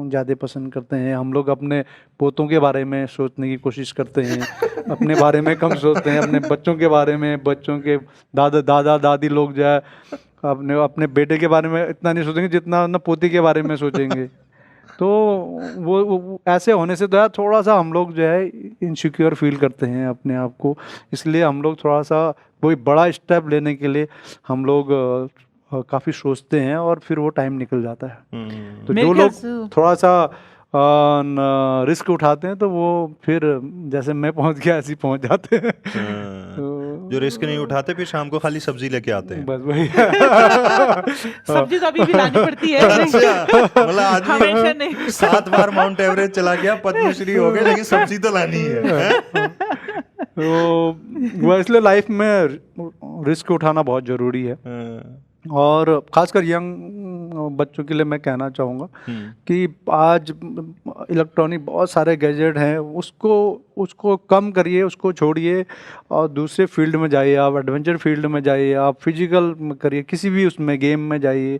ज़्यादा पसंद करते हैं। हम लोग अपने पोतों के बारे में सोचने की कोशिश करते हैं, अपने बारे में कम सोचते हैं। अपने बच्चों के बारे में, बच्चों के दादा दादी लोग जो है अपने बेटे के बारे में इतना नहीं सोचेंगे जितना अपना पोती के बारे में सोचेंगे। तो वो ऐसे होने से तो यार थोड़ा सा हम लोग जो है इनसिक्योर फील करते हैं अपने आप को। इसलिए हम लोग थोड़ा सा कोई बड़ा स्टेप लेने के लिए हम लोग काफ़ी सोचते हैं और फिर वो टाइम निकल जाता है। तो मेरे जो ख्याल लोग से- थोड़ा सा रिस्क उठाते हैं तो वो फिर जैसे मैं पहुंच गया ऐसे ही पहुंच जाते हैं। जो रिस्क नहीं उठाते फिर शाम को खाली सब्जी लेके आते हैं। बस वही। सब्जी तो अभी भी लानी पड़ती है। मतलब हमेशा आदमी नहीं। 7 बार माउंट एवरेस्ट चला गया, पद्मश्री हो गया, लेकिन सब्जी तो लानी है। तो वो इसलिए लाइफ में रिस्क उठाना बहुत ज़रूरी है। और ख़ासकर यंग बच्चों के लिए मैं कहना चाहूँगा कि आज इलेक्ट्रॉनिक बहुत सारे गैजेट हैं, उसको कम करिए, उसको छोड़िए और दूसरे फील्ड में जाइए। आप एडवेंचर फील्ड में जाइए, आप फिजिकल करिए, किसी भी उसमें गेम में जाइए,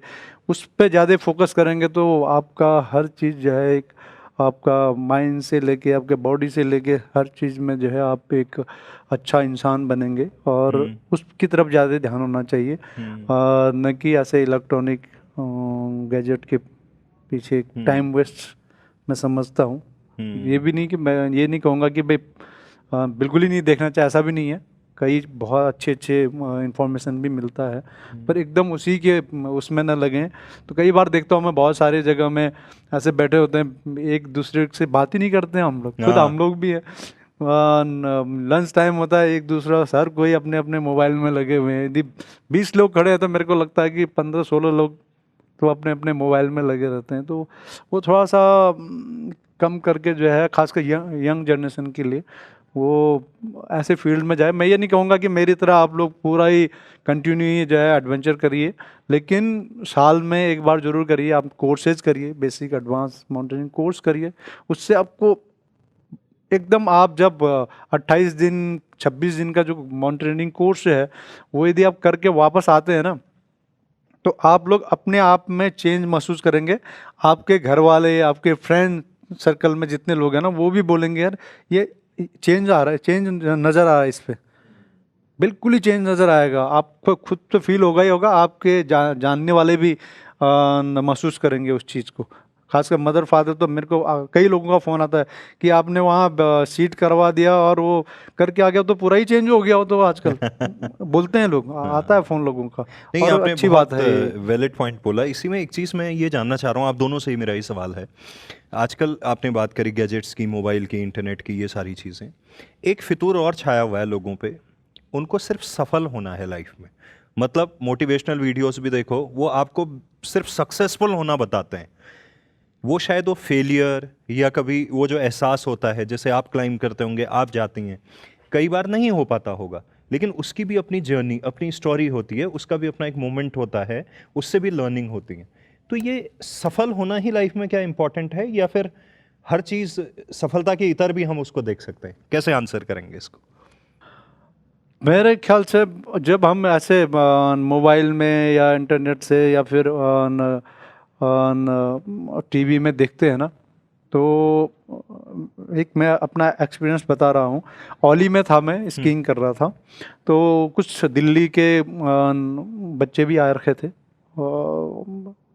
उस पर ज़्यादा फोकस करेंगे तो आपका हर चीज़ जो है, एक आपका माइंड से लेके आपके बॉडी से लेके हर चीज़ में जो है आप एक अच्छा इंसान बनेंगे। और उसकी तरफ ज़्यादा ध्यान होना चाहिए, न कि ऐसे इलेक्ट्रॉनिक गैजेट के पीछे टाइम वेस्ट मैं समझता हूँ। ये भी नहीं कि मैं ये नहीं कहूँगा कि भाई बिल्कुल ही नहीं देखना चाहिए, ऐसा भी नहीं है। कई बहुत अच्छे इंफॉर्मेशन भी मिलता है, पर एकदम उसी के उसमें न लगें। तो कई बार देखता हूँ मैं बहुत सारी जगह में ऐसे बैठे होते हैं, एक दूसरे से बात ही नहीं करते हैं। हम लोग खुद, हम लोग भी है, लंच टाइम होता है, एक दूसरा हर कोई अपने अपने मोबाइल में लगे हुए हैं। यदि 20 लोग खड़े हैं तो मेरे को लगता है कि 15-16 लोग तो अपने अपने मोबाइल में लगे रहते हैं। तो वो थोड़ा सा कम करके जो है, खासकर यंग जनरेशन के लिए वो ऐसे फील्ड में जाए। मैं ये नहीं कहूँगा कि मेरी तरह आप लोग पूरा ही कंटिन्यू ही जो है एडवेंचर करिए, लेकिन साल में एक बार जरूर करिए। आप कोर्सेज करिए, बेसिक एडवांस माउंटेनिंग कोर्स करिए। उससे आपको एकदम, आप जब 28 दिन 26 दिन का जो माउंटेनियरिंग कोर्स है वो यदि आप करके वापस आते हैं ना, तो आप लोग अपने आप में चेंज महसूस करेंगे। आपके घर वाले, आपके फ्रेंड सर्कल में जितने लोग हैं ना, वो भी बोलेंगे यार ये चेंज आ रहा है, चेंज नज़र आ रहा है इस पे। बिल्कुल ही चेंज नज़र आएगा, आपको खुद तो फील होगा ही होगा, आपके जानने वाले भी महसूस करेंगे उस चीज़ को। खासकर मदर फादर तो मेरे को कई लोगों का फ़ोन आता है कि आपने वहाँ सीट करवा दिया और वो करके आ गया तो पूरा ही चेंज हो गया हो। तो आजकल बोलते हैं लोग, आता है फ़ोन लोगों का। नहीं, और आपने अच्छी बहुत बात है। वैलिड पॉइंट बोला। इसी में एक चीज़ मैं ये जानना चाह रहा हूँ, आप दोनों से ही मेरा ये सवाल है। आजकल आपने बात करी गैजेट्स की, मोबाइल की, इंटरनेट की, ये सारी चीज़ें, एक फितूर और छाया हुआ है लोगों पे, उनको सिर्फ सफल होना है लाइफ में। मतलब मोटिवेशनल वीडियोस भी देखो, वो आपको सिर्फ सक्सेसफुल होना बताते हैं। वो शायद वो फेलियर या कभी वो जो एहसास होता है, जैसे आप क्लाइंब करते होंगे, आप जाती हैं, कई बार नहीं हो पाता होगा, लेकिन उसकी भी अपनी जर्नी, अपनी स्टोरी होती है, उसका भी अपना एक मोमेंट होता है, उससे भी लर्निंग होती है। तो ये सफल होना ही लाइफ में क्या इम्पोर्टेंट है, या फिर हर चीज़ सफलता के इतर भी हम उसको देख सकते हैं? कैसे आंसर करेंगे इसको? मेरे ख्याल से जब हम ऐसे मोबाइल में या इंटरनेट से या फिर टीवी में देखते हैं ना, तो एक मैं अपना एक्सपीरियंस बता रहा हूँ। ओली में था, मैं स्कीइंग कर रहा था, तो कुछ दिल्ली के बच्चे भी आ रखे थे,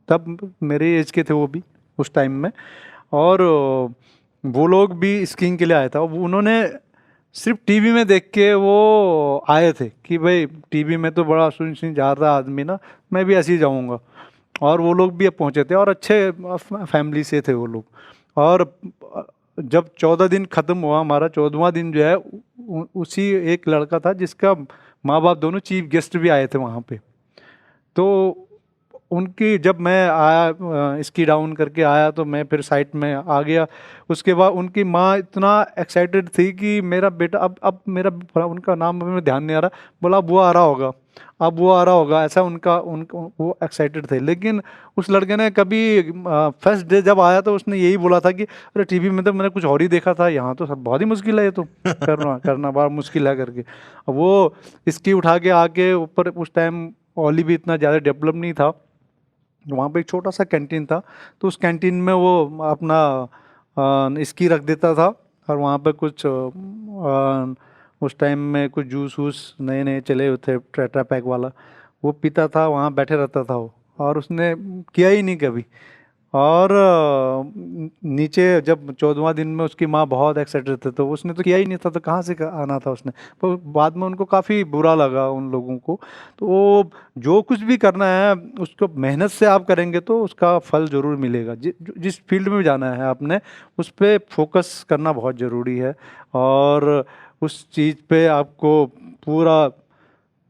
तब मेरे एज के थे वो भी उस टाइम में, और वो लोग भी स्कीइंग के लिए आए था। उन्होंने सिर्फ टीवी में देख के वो आए थे कि भाई टीवी में तो बड़ा सुन जा रहा आदमी ना, मैं भी ऐसे ही जाऊँगा। और वो लोग भी अब पहुँचे थे और अच्छे फैमिली से थे वो लोग। और जब 14 दिन ख़त्म हुआ, हमारा 14वां दिन जो है, उसी एक लड़का था जिसका माँ बाप दोनों चीफ गेस्ट भी आए थे वहाँ पे। तो उनकी जब मैं आया, स्की डाउन करके आया, तो मैं फिर साइड में आ गया। उसके बाद उनकी माँ इतना एक्साइटेड थी कि मेरा बेटा, अब मेरा उनका नाम अभी में ध्यान नहीं आ रहा, बोला अब वो आ रहा होगा, अब वो आ रहा होगा, ऐसा उनका वो एक्साइटेड थे। लेकिन उस लड़के ने कभी फर्स्ट डे जब आया तो उसने यही बोला था कि अरे टीवी में तो मैंने कुछ और ही देखा था, यहाँ तो सब बहुत ही मुश्किल है, ये तो करना बड़ा मुश्किल है करके। अब वो स्की उठा के आके ऊपर, उस टाइम ओली भी इतना ज़्यादा डेवलप नहीं था, वहाँ पे एक छोटा सा कैंटीन था, तो उस कैंटीन में वो अपना स्की रख देता था, और वहाँ पे कुछ उस टाइम में कुछ जूस वूस नए नए चले हुए थे, टेट्रा पैक वाला, वो पीता था, वहाँ बैठे रहता था वो, और उसने किया ही नहीं कभी। और नीचे जब 14वां दिन में उसकी माँ बहुत एक्साइटेड थे, तो उसने तो किया ही नहीं था, तो कहाँ से आना था उसने। तो बाद में उनको काफ़ी बुरा लगा उन लोगों को। तो वो जो कुछ भी करना है उसको मेहनत से आप करेंगे तो उसका फल ज़रूर मिलेगा। जिस फील्ड में जाना है आपने, उस पर फोकस करना बहुत ज़रूरी है, और उस चीज़ पे आपको पूरा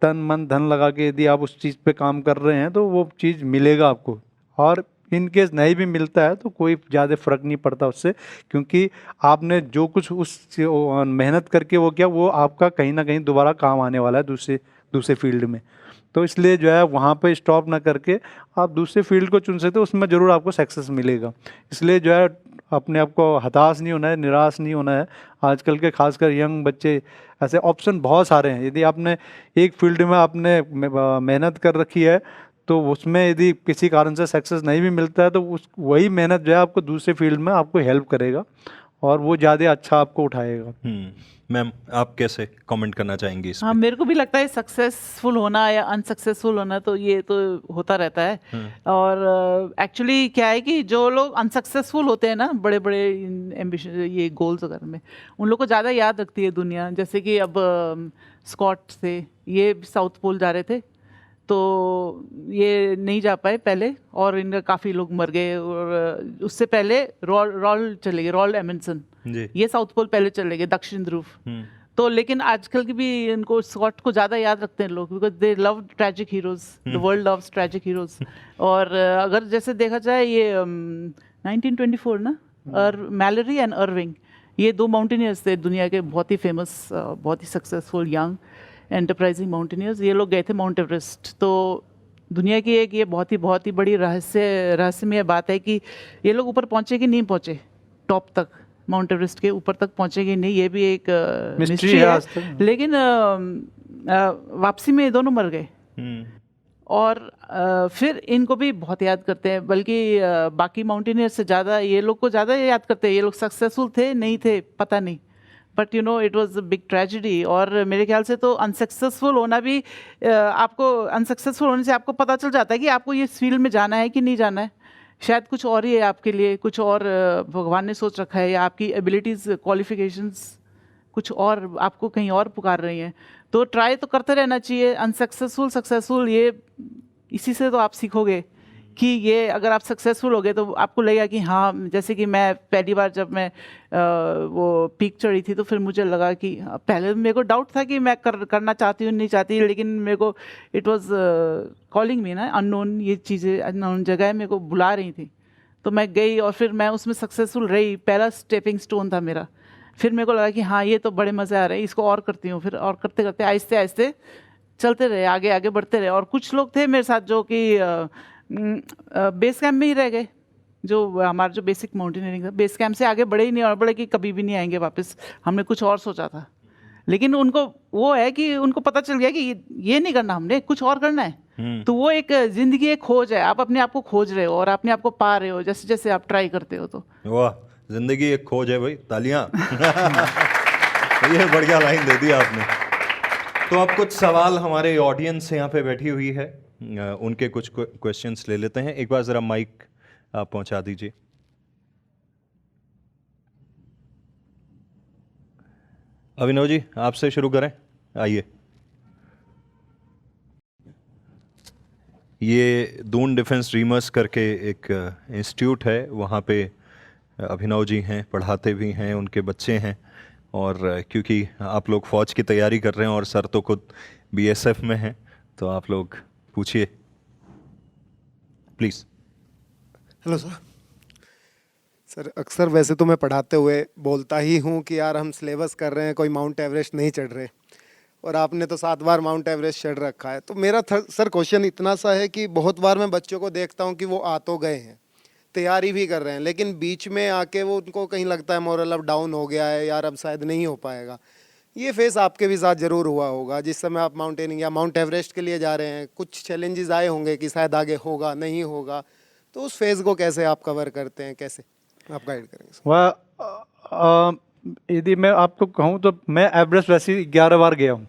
तन मन धन लगा के यदि आप उस चीज़ पे काम कर रहे हैं तो वो चीज़ मिलेगा आपको। और इन केस नहीं भी मिलता है तो कोई ज़्यादा फर्क नहीं पड़ता उससे, क्योंकि आपने जो कुछ उस मेहनत करके वो किया, वो आपका कहीं ना कहीं दोबारा काम आने वाला है दूसरे फील्ड में। तो इसलिए जो है वहाँ पे स्टॉप ना करके आप दूसरे फील्ड को चुन सकते हो, उसमें ज़रूर आपको सक्सेस मिलेगा। इसलिए जो है अपने आप को हताश नहीं होना है, निराश नहीं होना है। आजकल के खासकर यंग बच्चे, ऐसे ऑप्शन बहुत सारे हैं। यदि आपने एक फील्ड में आपने मेहनत कर रखी है, तो उसमें यदि किसी कारण से सक्सेस नहीं भी मिलता है, तो वही मेहनत जो है आपको दूसरे फील्ड में आपको हेल्प करेगा, और वो ज़्यादा अच्छा आपको उठाएगा। मैम, आप कैसे कमेंट करना चाहेंगी इस हाँ, पे? मेरे को भी लगता है सक्सेसफुल होना या अनसक्सेसफुल होना तो ये तो होता रहता है। और एक्चुअली क्या है कि जो लोग अनसक्सेसफुल होते हैं ना, बड़े बड़े एम्बिशन, ये गोल्स वगैरह में, उन लोग को ज़्यादा याद रखती है दुनिया। जैसे कि अब स्कॉट थे, ये साउथ पोल जा रहे थे, तो ये नहीं जा पाए पहले, और इनका काफ़ी लोग मर गए। और उससे पहले रॉल चले गए, रॉल एमंडसन, ये साउथ पोल पहले चले गए, दक्षिण ध्रुव। तो लेकिन आजकल की भी इनको, स्कॉट को ज़्यादा याद रखते हैं लोग, because they love tragic heroes, the world loves tragic heroes. और अगर जैसे देखा जाए, ये 1924 ना, मैलरी एंड अर्विंग, ये 2 माउंटेनियर्स थे दुनिया के बहुत ही फेमस, बहुत ही सक्सेसफुल यंग एंटरप्राइजिंग माउंटेनियर्स। ये लोग गए थे माउंट एवरेस्ट। तो दुनिया की एक ये बहुत ही बड़ी रहस्यमय बात है कि ये लोग ऊपर पहुँचे कि नहीं पहुँचे, टॉप तक, माउंट एवरेस्ट के ऊपर तक पहुँचे कि नहीं, ये भी एक मिस्ट्री है है। आज तक। लेकिन वापसी में ये दोनों मर गए। और फिर इनको भी बहुत याद करते हैं, बल्कि बाकी माउंटेनियर्स से ज़्यादा ये लोग को ज़्यादा याद करते हैं। ये लोग सक्सेसफुल थे नहीं थे पता नहीं, but you know it was a big tragedy. और मेरे ख्याल से तो अनसक्सेसफुल होना भी, आपको अनसक्सेसफुल होने से आपको पता चल जाता है कि आपको ये फील्ड में जाना है कि नहीं जाना है। शायद कुछ और ही है आपके लिए, कुछ और भगवान ने सोच रखा है, या आपकी एबिलिटीज़ क्वालिफिकेशंस कुछ और आपको कहीं और पुकार रही हैं। तो ट्राई तो करते रहना चाहिए। अनसक्सेसफुल सक्सेसफुल, ये इसी से तो आप सीखोगे कि ये अगर आप सक्सेसफुल हो गए तो आपको लगेगा कि हाँ, जैसे कि मैं पहली बार जब मैं वो पीक चढ़ी थी तो फिर मुझे लगा कि पहले मेरे को डाउट था कि मैं करना चाहती हूँ नहीं चाहती, लेकिन मेरे को इट वाज कॉलिंग मी ना, अननोन, ये चीज़ें अननोन जगह मेरे को बुला रही थी। तो मैं गई और फिर मैं उसमें सक्सेसफुल रही। पहला स्टेपिंग स्टोन था मेरा। फिर मेरे को लगा कि हाँ, ये तो बड़े मज़े आ रहे हैं, इसको और करती हूँ। फिर और करते करते आहिस्ते आहिस्ते चलते रहे, आगे आगे बढ़ते रहे। और कुछ लोग थे मेरे साथ जो कि बेस कैंप में ही रह गए। जो हमारा जो बेसिक माउंटेनियरिंग था, बेस कैंप से आगे बढ़े ही नहीं, और बढ़े कि कभी भी नहीं आएंगे वापस, हमने कुछ और सोचा था। लेकिन उनको वो है कि उनको पता चल गया कि ये नहीं करना, हमने कुछ और करना है। तो वो एक जिंदगी एक खोज है, आप अपने आप को खोज रहे हो और अपने आप को पा रहे हो जैसे जैसे आप ट्राई करते हो। तो वाह, जिंदगी एक खोज है भाई, तालियां। ये बढ़िया लाइन दे दी आपने। तो अब कुछ सवाल हमारे ऑडियंस यहाँ पे बैठी हुई है, उनके कुछ क्वेश्चंस ले लेते हैं। एक बार जरा माइक आप पहुंचा दीजिए। अभिनव जी, आपसे शुरू करें, आइए। ये दून डिफेंस ड्रीमर्स करके एक इंस्टीट्यूट है, वहाँ पे अभिनव जी हैं, पढ़ाते भी हैं, उनके बच्चे हैं। और क्योंकि आप लोग फ़ौज की तैयारी कर रहे हैं और सर तो खुद बीएसएफ में हैं, तो आप लोग पूछिए प्लीज़। हेलो सर, अक्सर वैसे तो मैं पढ़ाते हुए बोलता ही हूँ कि यार हम सिलेबस कर रहे हैं, कोई माउंट एवरेस्ट नहीं चढ़ रहे, और आपने तो 7 बार माउंट एवरेस्ट चढ़ रखा है। तो मेरा सर क्वेश्चन इतना सा है कि बहुत बार मैं बच्चों को देखता हूँ कि वो आ तो गए हैं, तैयारी भी कर रहे हैं, लेकिन बीच में आके वो उनको कहीं लगता है मोरल अब डाउन हो गया है, यार अब शायद नहीं हो पाएगा। ये फेस आपके भी साथ ज़रूर हुआ होगा जिस समय आप माउंटेनिंग या माउंट एवरेस्ट के लिए जा रहे हैं। कुछ चैलेंजेस आए होंगे कि शायद आगे होगा नहीं होगा, तो उस फेज़ को कैसे आप कवर करते हैं, कैसे आप गाइड करेंगे? वह यदि मैं आपको कहूँ तो मैं एवरेस्ट वैसे 11 बार गया हूँ,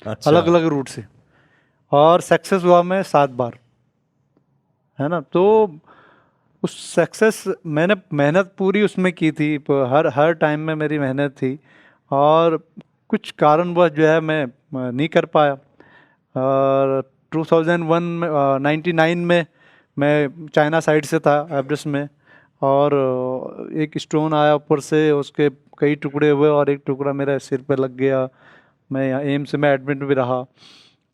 अच्छा। अलग अलग रूट से, और सक्सेस हुआ मैं 7 बार, है ना। तो उस सक्सेस मैंने मेहनत पूरी उसमें की थी, हर टाइम में मेरी मेहनत थी, और कुछ कारणवश जो है मैं नहीं कर पाया। और 2001 में 99 में मैं चाइना साइड से था एवरेस्ट में, और एक स्टोन आया ऊपर से, उसके कई टुकड़े हुए और एक टुकड़ा मेरे सिर पे लग गया। मैं यहाँ एम्स में एडमिट भी रहा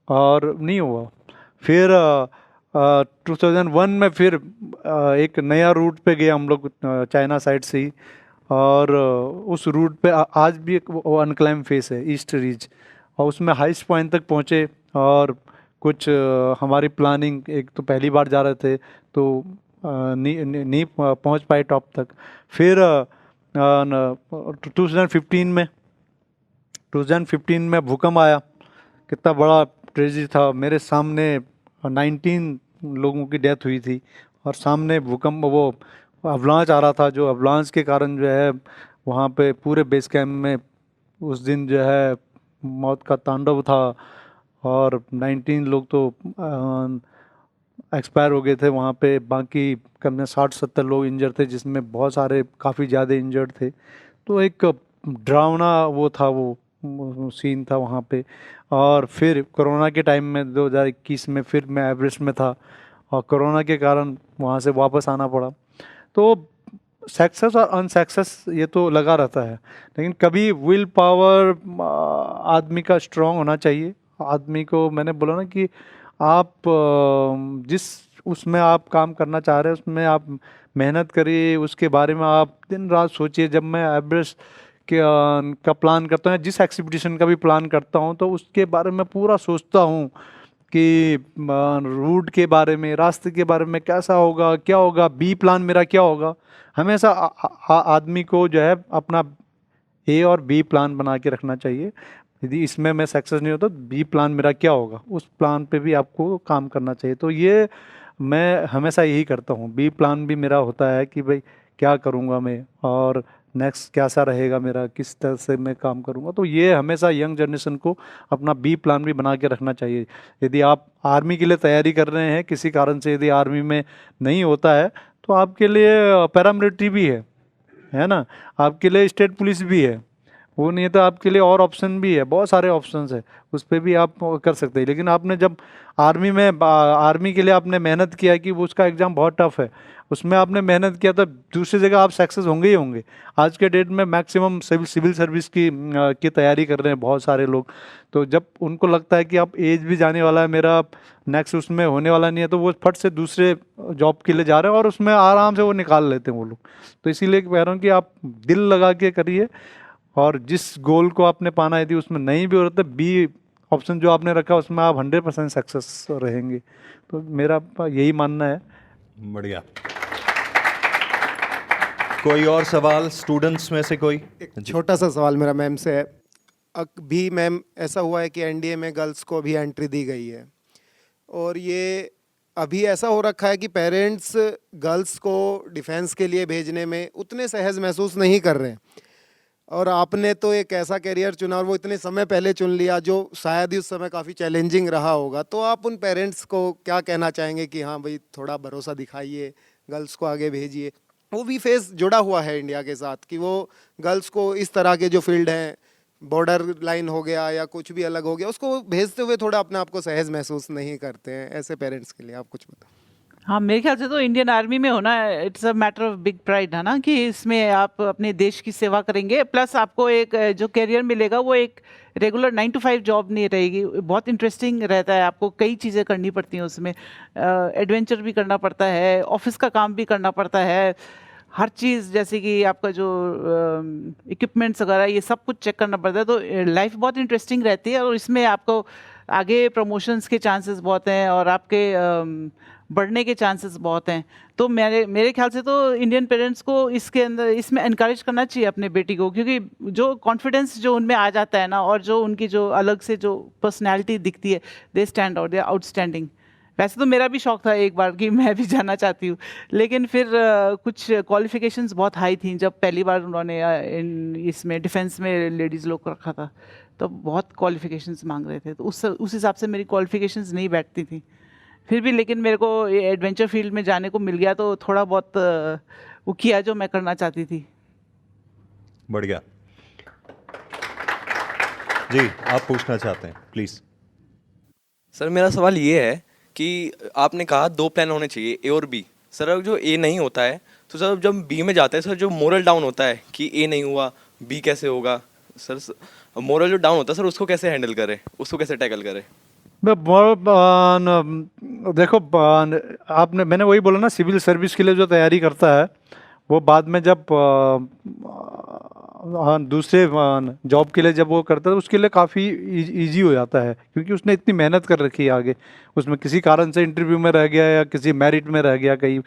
और नहीं हुआ। फिर 2001 में फिर एक नया रूट पे गए हम लोग चाइना साइड से ही, और उस रूट पे आज भी एक वो अनक्लाइम फेस है, ईस्ट रिज, और उसमें हाईएस्ट पॉइंट तक पहुँचे। और कुछ हमारी प्लानिंग, एक तो पहली बार जा रहे थे तो नहीं पहुँच पाए टॉप तक। फिर 2015 में भूकंप आया, कितना बड़ा ट्रेजेडी था। मेरे सामने 19 लोगों की डेथ हुई थी, और सामने भूकंप, वो अवलांच आ रहा था, जो अवलांच के कारण जो है वहाँ पे पूरे बेस कैंप में उस दिन जो है मौत का तांडव था, और 19 लोग तो एक्सपायर हो गए थे वहाँ पे। बाकी कम में 60-70 लोग इंजर्ड थे, जिसमें बहुत सारे काफ़ी ज़्यादा इंजर्ड थे। तो एक डरावना वो था, वो सीन था वहाँ पे। और फिर कोरोना के टाइम में 2021 में फिर मैं एवरेस्ट में था, और कोरोना के कारण वहाँ से वापस आना पड़ा। तो सक्सेस और अनसक्सेस ये तो लगा रहता है, लेकिन कभी विल पावर आदमी का स्ट्रांग होना चाहिए। आदमी को, मैंने बोला ना कि आप जिस उसमें आप काम करना चाह रहे हैं, उसमें आप मेहनत करिए, उसके बारे में आप दिन रात सोचिए। जब मैं एवरेस्ट का प्लान करता हूँ, जिस एक्सपीडिशन का भी प्लान करता हूँ, तो उसके बारे में पूरा सोचता हूँ कि रूट के बारे में, रास्ते के बारे में कैसा होगा, क्या होगा, बी प्लान मेरा क्या होगा। हमेशा आदमी को जो है अपना ए और बी प्लान बना के रखना चाहिए। यदि इसमें मैं सक्सेस नहीं होता, बी प्लान मेरा क्या होगा, उस प्लान पे भी आपको काम करना चाहिए। तो ये मैं हमेशा यही करता हूँ। बी प्लान भी मेरा होता है कि भाई क्या करूँगा मैं, और नेक्स्ट कैसा रहेगा मेरा, किस तरह से मैं काम करूँगा। तो ये हमेशा यंग जनरेशन को अपना बी प्लान भी बना के रखना चाहिए। यदि आप आर्मी के लिए तैयारी कर रहे हैं, किसी कारण से यदि आर्मी में नहीं होता है, तो आपके लिए पैरामिलिट्री भी है ना, आपके लिए स्टेट पुलिस भी है। वो नहीं है तो आपके लिए और ऑप्शन भी है, बहुत सारे ऑप्शंस है, उस पर भी आप कर सकते हैं। लेकिन आपने जब आर्मी के लिए आपने मेहनत किया है कि वो उसका एग्ज़ाम बहुत टफ है, उसमें आपने मेहनत किया, तो दूसरी जगह आप सक्सेस होंगे ही होंगे। आज के डेट में मैक्सिमम सिविल सर्विस की तैयारी कर रहे हैं बहुत सारे लोग। तो जब उनको लगता है कि अब एज भी जाने वाला है, मेरा नेक्स्ट उसमें होने वाला नहीं है, तो वो फट से दूसरे जॉब के लिए जा रहे हैं और उसमें आराम से वो निकाल लेते हैं वो लोग। तो इसीलिए कह रहा हूँ कि आप दिल लगा के करिए, और जिस गोल को आपने पाना, यदि उसमें नहीं भी हो रहा, तो बी ऑप्शन जो आपने रखा उसमें आप 100% सक्सेस रहेंगे। तो मेरा यही मानना है। बढ़िया। कोई और सवाल स्टूडेंट्स में से कोई? एक छोटा सा सवाल मेरा मैम से है। अभी मैम ऐसा हुआ है कि एनडीए में गर्ल्स को भी एंट्री दी गई है, और ये अभी ऐसा हो रखा है कि पेरेंट्स गर्ल्स को डिफेंस के लिए भेजने में उतने सहज महसूस नहीं कर रहे हैं। और आपने तो एक ऐसा करियर चुना, और वो इतने समय पहले चुन लिया, जो शायद ही उस समय काफ़ी चैलेंजिंग रहा होगा। तो आप उन पेरेंट्स को क्या कहना चाहेंगे कि हाँ भाई, थोड़ा भरोसा दिखाइए, गर्ल्स को आगे भेजिए। वो भी फेस जुड़ा हुआ है इंडिया के साथ, कि वो गर्ल्स को इस तरह के जो फील्ड हैं, बॉर्डर लाइन हो गया या कुछ भी अलग हो गया, उसको भेजते हुए थोड़ा अपने आप को सहज महसूस नहीं करते हैं। ऐसे पेरेंट्स के लिए आप कुछ बताओ। हाँ, मेरे ख्याल से तो इंडियन आर्मी में होना it's a matter of big pride है ना, कि इसमें आप अपने देश की सेवा करेंगे, प्लस आपको एक जो करियर मिलेगा वो एक रेगुलर 9 to 5 जॉब नहीं रहेगी। बहुत इंटरेस्टिंग रहता है, आपको कई चीज़ें करनी पड़ती हैं उसमें, एडवेंचर भी करना पड़ता है, ऑफिस का काम भी करना पड़ता है, हर चीज़ जैसे कि आपका जो इक्विपमेंट्स वगैरह ये सब कुछ चेक करना पड़ता है। तो लाइफ बहुत इंटरेस्टिंग रहती है, और इसमें आपको आगे प्रमोशंस के चांसेस बहुत हैं, और आपके बढ़ने के चांसेस बहुत हैं। तो मेरे ख्याल से तो इंडियन पेरेंट्स को इसमें इनकरेज करना चाहिए अपने बेटी को, क्योंकि जो कॉन्फिडेंस जो उनमें आ जाता है ना, और जो उनकी जो अलग से जो पर्सनैलिटी दिखती है, they stand out, they are outstanding. वैसे तो मेरा भी शौक था एक बार कि मैं भी जाना चाहती हूँ, लेकिन फिर कुछ क्वालिफिकेशंस बहुत हाई थी जब पहली बार उन्होंने इसमें डिफेंस में लेडीज़ लोग को रखा था, तो बहुत क्वालिफिकेशंस मांग रहे थे। तो उस हिसाब से मेरी क्वालिफिकेशंस नहीं बैठती थी। फिर भी लेकिन मेरे को एडवेंचर फील्ड में जाने को मिल गया, तो थोड़ा बहुत वो किया जो मैं करना चाहती थी। बढ़िया जी, आप पूछना चाहते हैं प्लीज। सर मेरा सवाल ये है कि आपने कहा 2 प्लान होने चाहिए, ए और बी। सर अब जो ए नहीं होता है, तो सर जब बी में जाता है, सर जो मोरल डाउन होता है कि ए नहीं हुआ, बी कैसे होगा सर? मोरल जो डाउन होता है सर, उसको कैसे हैंडल करें, उसको कैसे टैकल करें? देखो, मैंने वही बोला ना, सिविल सर्विस के लिए जो तैयारी करता है, वो बाद में जब दूसरे जॉब के लिए जब वो करता है, उसके लिए काफ़ी इजी हो जाता है, क्योंकि उसने इतनी मेहनत कर रखी है आगे। उसमें किसी कारण से इंटरव्यू में रह गया या किसी मेरिट में रह गया, कई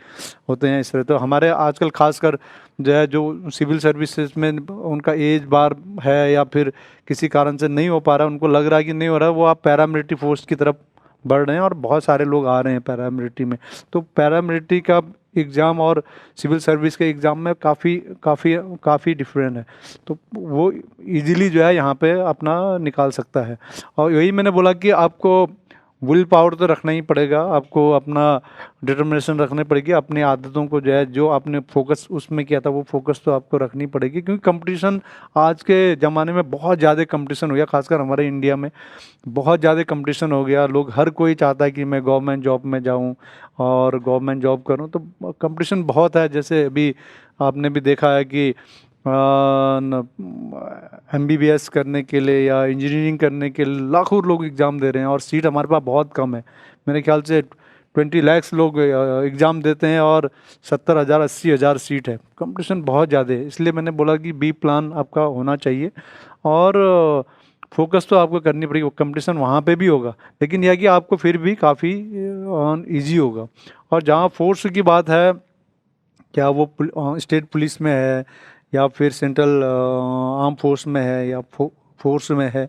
होते हैं इस तरह। तो हमारे आजकल खासकर जो सिविल सर्विसेज में उनका एज बार है या फिर किसी कारण से नहीं हो पा रहा है, उनको लग रहा है कि नहीं हो रहा है, वो आप पैरामिलिट्री फोर्स की तरफ बढ़ रहे हैं, और बहुत सारे लोग आ रहे हैं पैरामिलिट्री में। तो पैरामिलिट्री का एग्ज़ाम और सिविल सर्विस के एग्ज़ाम में काफ़ी डिफरेंट है। तो वो इजीली जो है यहाँ पे अपना निकाल सकता है। और यही मैंने बोला कि आपको विल पावर तो रखना ही पड़ेगा, आपको अपना डिटर्मिनेशन रखनी पड़ेगी, अपनी आदतों को जो है, जो आपने फोकस उसमें किया था वो फोकस तो आपको रखनी पड़ेगी। क्योंकि कंपटीशन आज के ज़माने में बहुत ज़्यादा कंपटीशन हो गया, खासकर हमारे इंडिया में बहुत ज़्यादा कंपटीशन हो गया। लोग, हर कोई चाहता है कि मैं गवर्नमेंट जॉब में जाऊं और गवर्नमेंट जॉब करूं, तो कंपटीशन बहुत है। जैसे अभी आपने भी देखा है कि MBBS करने के लिए या इंजीनियरिंग करने के लिए लाखों लोग एग्ज़ाम दे रहे हैं, और सीट हमारे पास बहुत कम है। मेरे ख्याल से 20 लाख लोग एग्ज़ाम देते हैं और 70,000 80,000 सीट है, कंपटीशन बहुत ज़्यादा है। इसलिए मैंने बोला कि बी प्लान आपका होना चाहिए और फोकस तो आपको करनी पड़ेगी। कंपटीशन वहाँ पे भी होगा, लेकिन यह कि आपको फिर भी काफ़ी इजी होगा। और जहाँ फोर्स की बात है, क्या वो स्टेट पुलिस में है या फिर सेंट्रल आर्म फोर्स में है या फोर्स में है,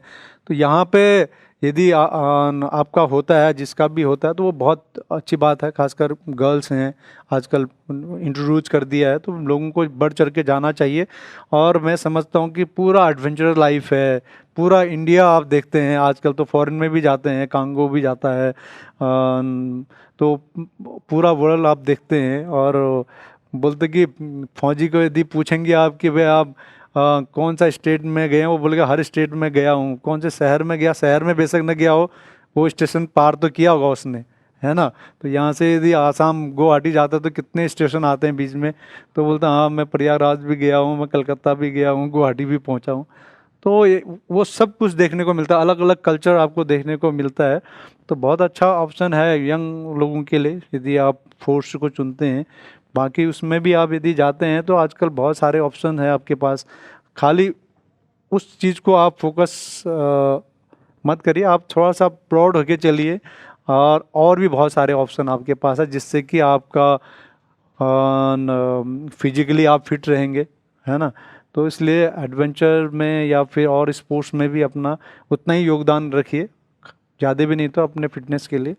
तो यहाँ पे यदि आपका होता है, जिसका भी होता है, तो वो बहुत अच्छी बात है। खासकर गर्ल्स हैं आजकल इंट्रोड्यूस कर दिया है, तो लोगों को बढ़ चढ़ के जाना चाहिए। और मैं समझता हूँ कि पूरा एडवेंचरस लाइफ है, पूरा इंडिया आप देखते हैं आजकल, तो फॉरेन में भी जाते हैं, कांगो भी जाता है, तो पूरा वर्ल्ड आप देखते हैं। और बोलते कि फौजी को यदि पूछेंगे आप कि भाई आप कौन सा स्टेट में गए हैं, वो बोलेगा हर स्टेट में गया हूँ। कौन से शहर में गया, शहर में बेशक न गया हो, वो स्टेशन पार तो किया होगा उसने, है ना। तो यहाँ से यदि आसाम गुवाहाटी जाता है तो कितने स्टेशन आते हैं बीच में, तो बोलता हाँ मैं प्रयागराज भी गया हूँ, मैं कलकत्ता भी गया हूँ, गुवाहाटी भी पहुँचा हूँ। तो वो सब कुछ देखने को मिलता है, अलग अलग कल्चर आपको देखने को मिलता है। तो बहुत अच्छा ऑप्शन है यंग लोगों के लिए यदि आप फोर्स को चुनते हैं। बाकी उसमें भी आप यदि जाते हैं तो आजकल बहुत सारे ऑप्शन है आपके पास, खाली उस चीज़ को आप फोकस मत करिए, आप थोड़ा सा प्राउड होके चलिए। और भी बहुत सारे ऑप्शन आपके पास है जिससे कि आपका फिजिकली आप फिट रहेंगे, है ना। तो इसलिए एडवेंचर में या फिर और स्पोर्ट्स में भी अपना उतना ही योगदान रखिए, ज़्यादा भी नहीं तो अपने फिटनेस के लिए।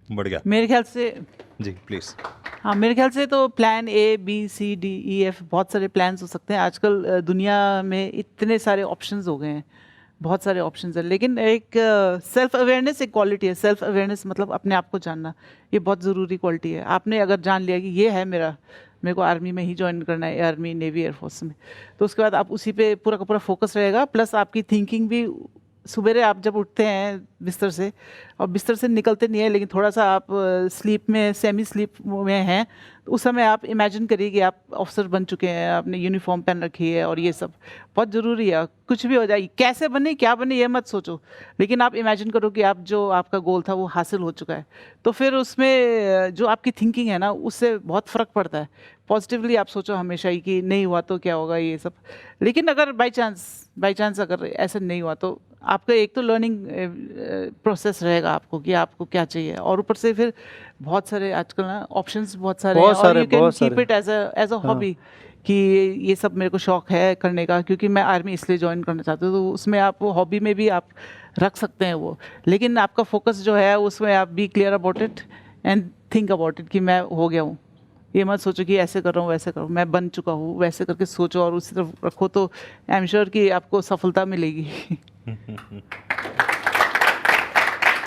बढ़ गया मेरे ख्याल से जी, प्लीज़। हाँ, मेरे ख्याल से तो plan A B C D E F बहुत सारे प्लान्स हो सकते हैं। आजकल दुनिया में इतने सारे ऑप्शंस हो गए हैं, बहुत सारे ऑप्शंस हैं, लेकिन एक सेल्फ अवेयरनेस एक क्वालिटी है। सेल्फ अवेयरनेस मतलब अपने आप को जानना, ये बहुत ज़रूरी क्वालिटी है। आपने अगर जान लिया कि ये है मेरे को आर्मी में ही ज्वाइन करना है, आर्मी नेवी एयरफोर्स में, तो उसके बाद आप उसी पे पूरा का पूरा फोकस रहेगा। प्लस आपकी थिंकिंग भी, सुबेरे आप जब उठते हैं बिस्तर से, और बिस्तर से निकलते नहीं है लेकिन थोड़ा सा आप स्लीप में, सेमी स्लीप में हैं, तो उस समय आप इमेजिन करिए कि आप ऑफिसर बन चुके हैं, आपने यूनिफॉर्म पहन रखी है, और ये सब बहुत ज़रूरी है। कुछ भी हो जाए, कैसे बने क्या बने ये मत सोचो, लेकिन आप इमेजिन करो कि आप जो आपका गोल था वो हासिल हो चुका है। तो फिर उसमें जो आपकी थिंकिंग है ना, उससे बहुत फ़र्क पड़ता है। पॉजिटिवली आप सोचो हमेशा ही कि नहीं हुआ तो क्या होगा ये सब। लेकिन अगर बाई चांस अगर ऐसा नहीं हुआ तो आपका एक तो लर्निंग प्रोसेस रहेगा आपको कि आपको क्या चाहिए, और ऊपर से फिर बहुत सारे आजकल ना ऑप्शंस बहुत सारे हैं, और you can keep it as a hobby कि ये सब मेरे को शौक है करने का, क्योंकि मैं आर्मी इसलिए ज्वाइन करना चाहती हूँ। तो उसमें आप वो हॉबी में भी आप रख सकते हैं वो, लेकिन आपका फोकस जो है उसमें आप be clear about it and think about it कि मैं हो गया हूँ। ये मत सोचो कि ऐसे कर रहा हूँ वैसे कर रहा हूँ, मैं बन चुका हूँ, वैसे करके सोचो और उसी तरफ रखो, तो आई एम श्योर कि आपको सफलता मिलेगी।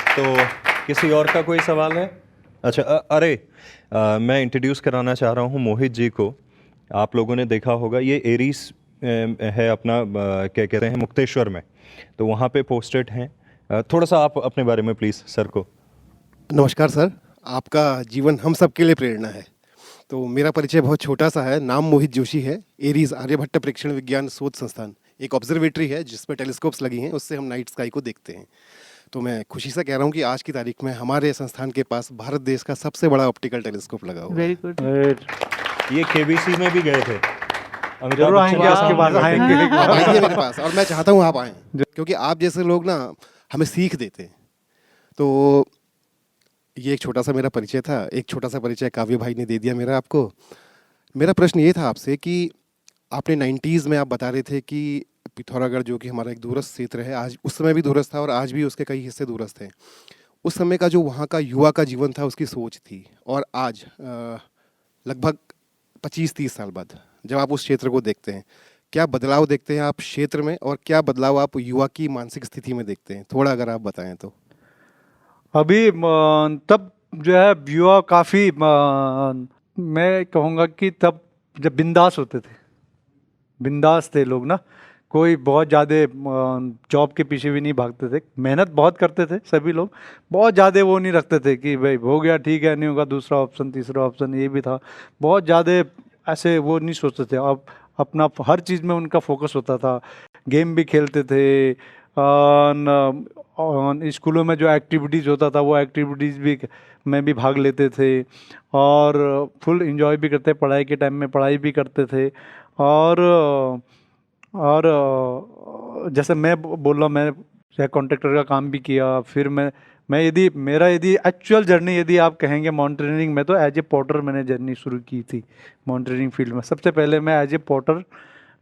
तो किसी और का कोई सवाल है? अच्छा, मैं इंट्रोड्यूस कराना चाह रहा हूँ मोहित जी को। आप लोगों ने देखा होगा, ये एरीज है अपना, क्या कहते हैं, मुक्तेश्वर में, तो वहाँ पे पोस्टेड हैं। थोड़ा सा आप अपने बारे में प्लीज़ सर को। नमस्कार सर, आपका जीवन हम सब के लिए प्रेरणा है। तो मेरा परिचय बहुत छोटा सा है, नाम मोहित जोशी है। एरीज आर्यभट्ट प्रेक्षण विज्ञान शोध संस्थान एक ऑब्जर्वेटरी है जिसमें टेलीस्कोप्स लगी हैं, उससे हम नाइट स्काई को देखते हैं। तो मैं खुशी से कह रहा हूँ कि आज की तारीख में हमारे संस्थान के पास भारत देश का सबसे बड़ा ऑप्टिकल टेलीस्कोप लगा हुआ है। Very good. ये KBC में भी गए थे, जरूर आएंगे, आपके पास आएंगे। आप आइए मेरे पास, और मैं चाहता हूँ आप आएँ, क्योंकि आप जैसे लोग ना हमें सीख देते हैं। तो ये एक छोटा सा मेरा परिचय था, एक छोटा सा परिचय काव्य भाई ने दे दिया मेरा आपको। मेरा प्रश्न ये था आपसे कि आपने 90s में आप बता रहे थे कि पिथौरागढ़ जो कि हमारा एक दूरस्थ क्षेत्र है, आज उस समय भी दूरस्थ था और आज भी उसके कई हिस्से दूरस्थ हैं। उस समय का जो वहाँ का युवा का जीवन था, उसकी सोच थी, और आज लगभग 25-30 साल बाद जब आप उस क्षेत्र को देखते हैं, क्या बदलाव देखते हैं आप क्षेत्र में, और क्या बदलाव आप युवा की मानसिक स्थिति में देखते हैं? थोड़ा अगर आप बताएं तो। अभी तब जो है युवा काफ़ी, मैं कहूँगा कि तब जब बिंदास होते थे, बिंदास थे लोग ना, कोई बहुत ज़्यादा जॉब के पीछे भी नहीं भागते थे, मेहनत बहुत करते थे सभी लोग, बहुत ज़्यादा वो नहीं रखते थे कि भाई हो गया ठीक है, नहीं होगा दूसरा ऑप्शन तीसरा ऑप्शन, ये भी था। बहुत ज़्यादा ऐसे वो नहीं सोचते थे। अब अपना हर चीज़ में उनका फोकस होता था, गेम भी खेलते थे, और स्कूलों में जो एक्टिविटीज़ होता था वो एक्टिविटीज़ भी में भी भाग लेते थे और फुल एंजॉय भी करते, पढ़ाई के टाइम में पढ़ाई भी करते थे। और जैसे मैं बोल रहा, मैं कॉन्ट्रैक्टर का काम भी किया। फिर मैं यदि एक्चुअल जर्नी यदि आप कहेंगे माउंटेनियरिंग में, तो एज ए पोर्टर मैंने जर्नी शुरू की थी माउंटेनियरिंग फील्ड में। सबसे पहले मैं एज ए पोर्टर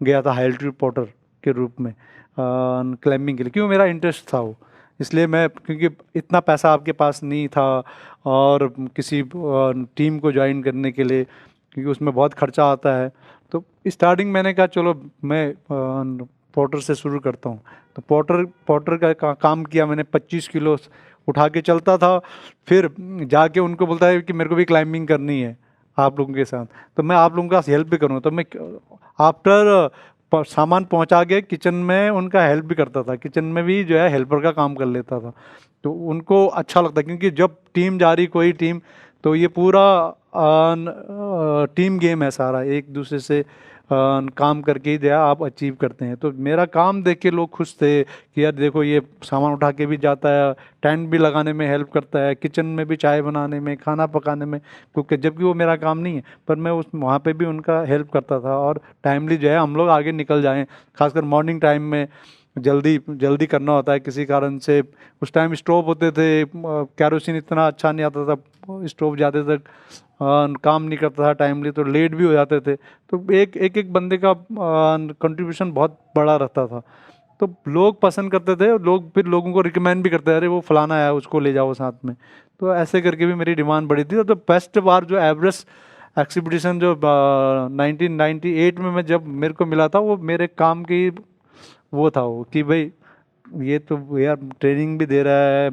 गया था, हाई एल्टीट्यूड पोर्टर के रूप में क्लाइंबिंग के लिए, क्यों मेरा इंटरेस्ट था वो। इसलिए मैं, क्योंकि इतना पैसा आपके पास नहीं था और किसी टीम को ज्वाइन करने के लिए, क्योंकि उसमें बहुत खर्चा आता है। तो स्टार्टिंग मैंने कहा चलो मैं पोर्टर से शुरू करता हूँ। तो पोर्टर का काम किया मैंने, 25 किलो उठा के चलता था। फिर जाके उनको बोलता है कि मेरे को भी क्लाइंबिंग करनी है आप लोगों के साथ, तो मैं आप लोगों का हेल्प भी करूँगा। तो मैं आफ्टर सामान पहुंचा के किचन में उनका हेल्प भी करता था, किचन में भी जो है हेल्पर का काम कर लेता था। तो उनको अच्छा लगता, क्योंकि जब टीम जा रही कोई टीम, तो ये पूरा टीम गेम है सारा, एक दूसरे से काम करके ही जो है आप अचीव करते हैं। तो मेरा काम देख के लोग खुश थे कि यार देखो ये सामान उठा के भी जाता है, टेंट भी लगाने में हेल्प करता है, किचन में भी चाय बनाने में, खाना पकाने में, क्योंकि जबकि वो मेरा काम नहीं है, पर मैं उस वहाँ पे भी उनका हेल्प करता था। और टाइमली जो है हम लोग आगे निकल जाएं, खासकर मॉर्निंग टाइम में जल्दी करना होता है किसी कारण से। उस टाइम स्टोव होते थे, कैरोसिन इतना अच्छा नहीं आता था, स्टोव ज़्यादा तक काम नहीं करता था टाइमली, तो लेट भी हो जाते थे। तो एक बंदे का कंट्रीब्यूशन बहुत बड़ा रहता था। तो लोग पसंद करते थे, लोग फिर लोगों को रिकमेंड भी करते थे, अरे वो फलाना आया उसको ले जाओ साथ में। तो ऐसे करके भी मेरी डिमांड बढ़ी थी। तो बेस्ट बार जो एवरेस्ट एक्सपीडिशन जो 1998 में मैं जब मेरे को मिला था, वो मेरे काम की वो था वो कि भाई ये तो यार ट्रेनिंग भी दे रहा है,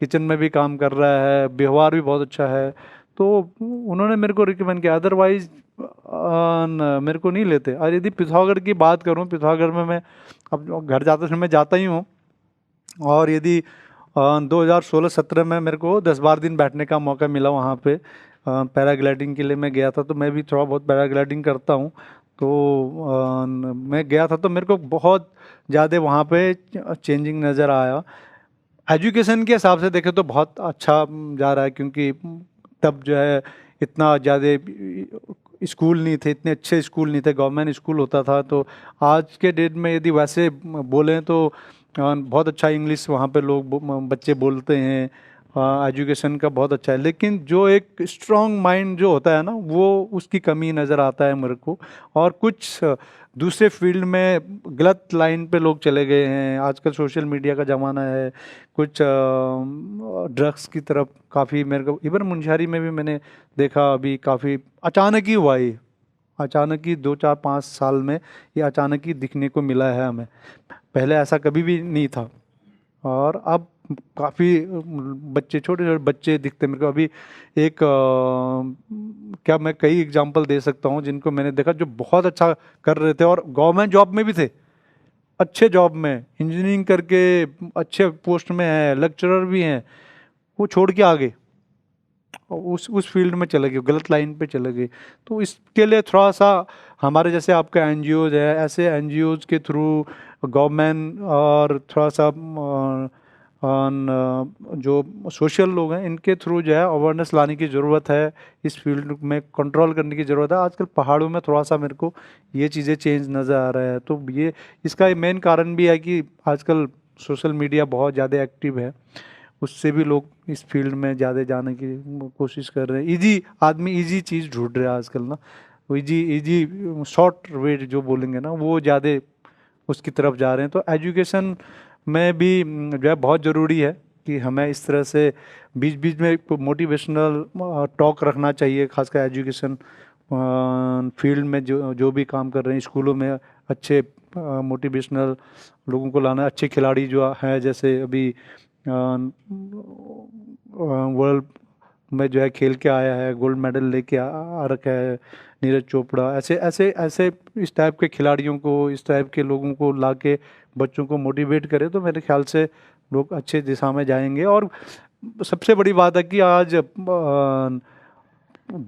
किचन में भी काम कर रहा है, व्यवहार भी बहुत अच्छा है। तो उन्होंने मेरे को रिकमेंड किया, अदरवाइज मेरे को नहीं लेते। और यदि पिथौरागढ़ की बात करूं, पिथौरागढ़ में मैं अब घर जाते समय जाता ही हूँ। और यदि 2016-17 में मेरे को 10-12 दिन बैठने का मौका मिला वहाँ पे, पैराग्लाइडिंग के लिए मैं गया था। तो मैं भी थोड़ा बहुत पैराग्लाइडिंग करता हूँ। तो मैं गया था तो मेरे को बहुत ज़्यादा वहाँ पे चेंजिंग नज़र आया। एजुकेशन के हिसाब से देखें तो बहुत अच्छा जा रहा है, क्योंकि तब जो है इतना ज़्यादा स्कूल नहीं थे, इतने अच्छे स्कूल नहीं थे, गवर्नमेंट स्कूल होता था। तो आज के डेट में यदि वैसे बोलें तो बहुत अच्छा इंग्लिश वहाँ पे लोग बच्चे बोलते हैं, एजुकेशन का बहुत अच्छा है। लेकिन जो एक स्ट्रॉन्ग माइंड जो होता है ना, वो उसकी कमी नज़र आता है मेरे को। और कुछ दूसरे फील्ड में गलत लाइन पे लोग चले गए हैं। आजकल सोशल मीडिया का ज़माना है, कुछ ड्रग्स की तरफ काफ़ी मेरे को, इवन मुंशियारी में भी मैंने देखा अभी काफ़ी अचानक ही हुआ ये, अचानक ही 2-4-5 साल में ये अचानक ही दिखने को मिला है हमें। पहले ऐसा कभी भी नहीं था। और अब काफ़ी बच्चे, छोटे छोटे बच्चे दिखते मेरे को। अभी एक क्या मैं कई एग्जांपल दे सकता हूँ जिनको मैंने देखा जो बहुत अच्छा कर रहे थे और गवर्नमेंट जॉब में भी थे, अच्छे जॉब में, इंजीनियरिंग करके अच्छे पोस्ट में है, लेक्चरर भी हैं, वो छोड़ के आ गए, उस फील्ड में चले गए, गलत लाइन पे चले गए। तो इसके लिए थोड़ा सा हमारे जैसे आपका एनजीओज है, ऐसे एनजीओज के थ्रू गवर्नमेंट और थोड़ा सा जो सोशल लोग हैं इनके थ्रू जो है अवेयरनेस लाने की ज़रूरत है, इस फील्ड में कंट्रोल करने की ज़रूरत है। आजकल पहाड़ों में थोड़ा सा मेरे को ये चीज़ें चेंज नज़र आ रहा है। तो ये इसका मेन कारण भी है कि आजकल सोशल मीडिया बहुत ज़्यादा एक्टिव है, उससे भी लोग इस फील्ड में ज़्यादा जाने की कोशिश कर रहे हैं। इजी आदमी इजी चीज़ ढूंढ रहा है आजकल ना, इजी शॉर्ट वे जो बोलेंगे ना, वो ज़्यादा उसकी तरफ जा रहे हैं। तो एजुकेशन में भी जो है बहुत ज़रूरी है कि हमें इस तरह से बीच बीच में मोटिवेशनल टॉक रखना चाहिए, खासकर एजुकेशन फील्ड में जो भी काम कर रहे हैं। स्कूलों में अच्छे मोटिवेशनल लोगों को लाना, अच्छे खिलाड़ी जो हैं, जैसे अभी वर्ल्ड में जो है खेल के आया है, गोल्ड मेडल लेके आ रखा है नीरज चोपड़ा, ऐसे इस टाइप के खिलाड़ियों को, इस टाइप के लोगों को लाके बच्चों को मोटिवेट करें तो मेरे ख्याल से लोग अच्छे दिशा में जाएंगे। और सबसे बड़ी बात है कि आज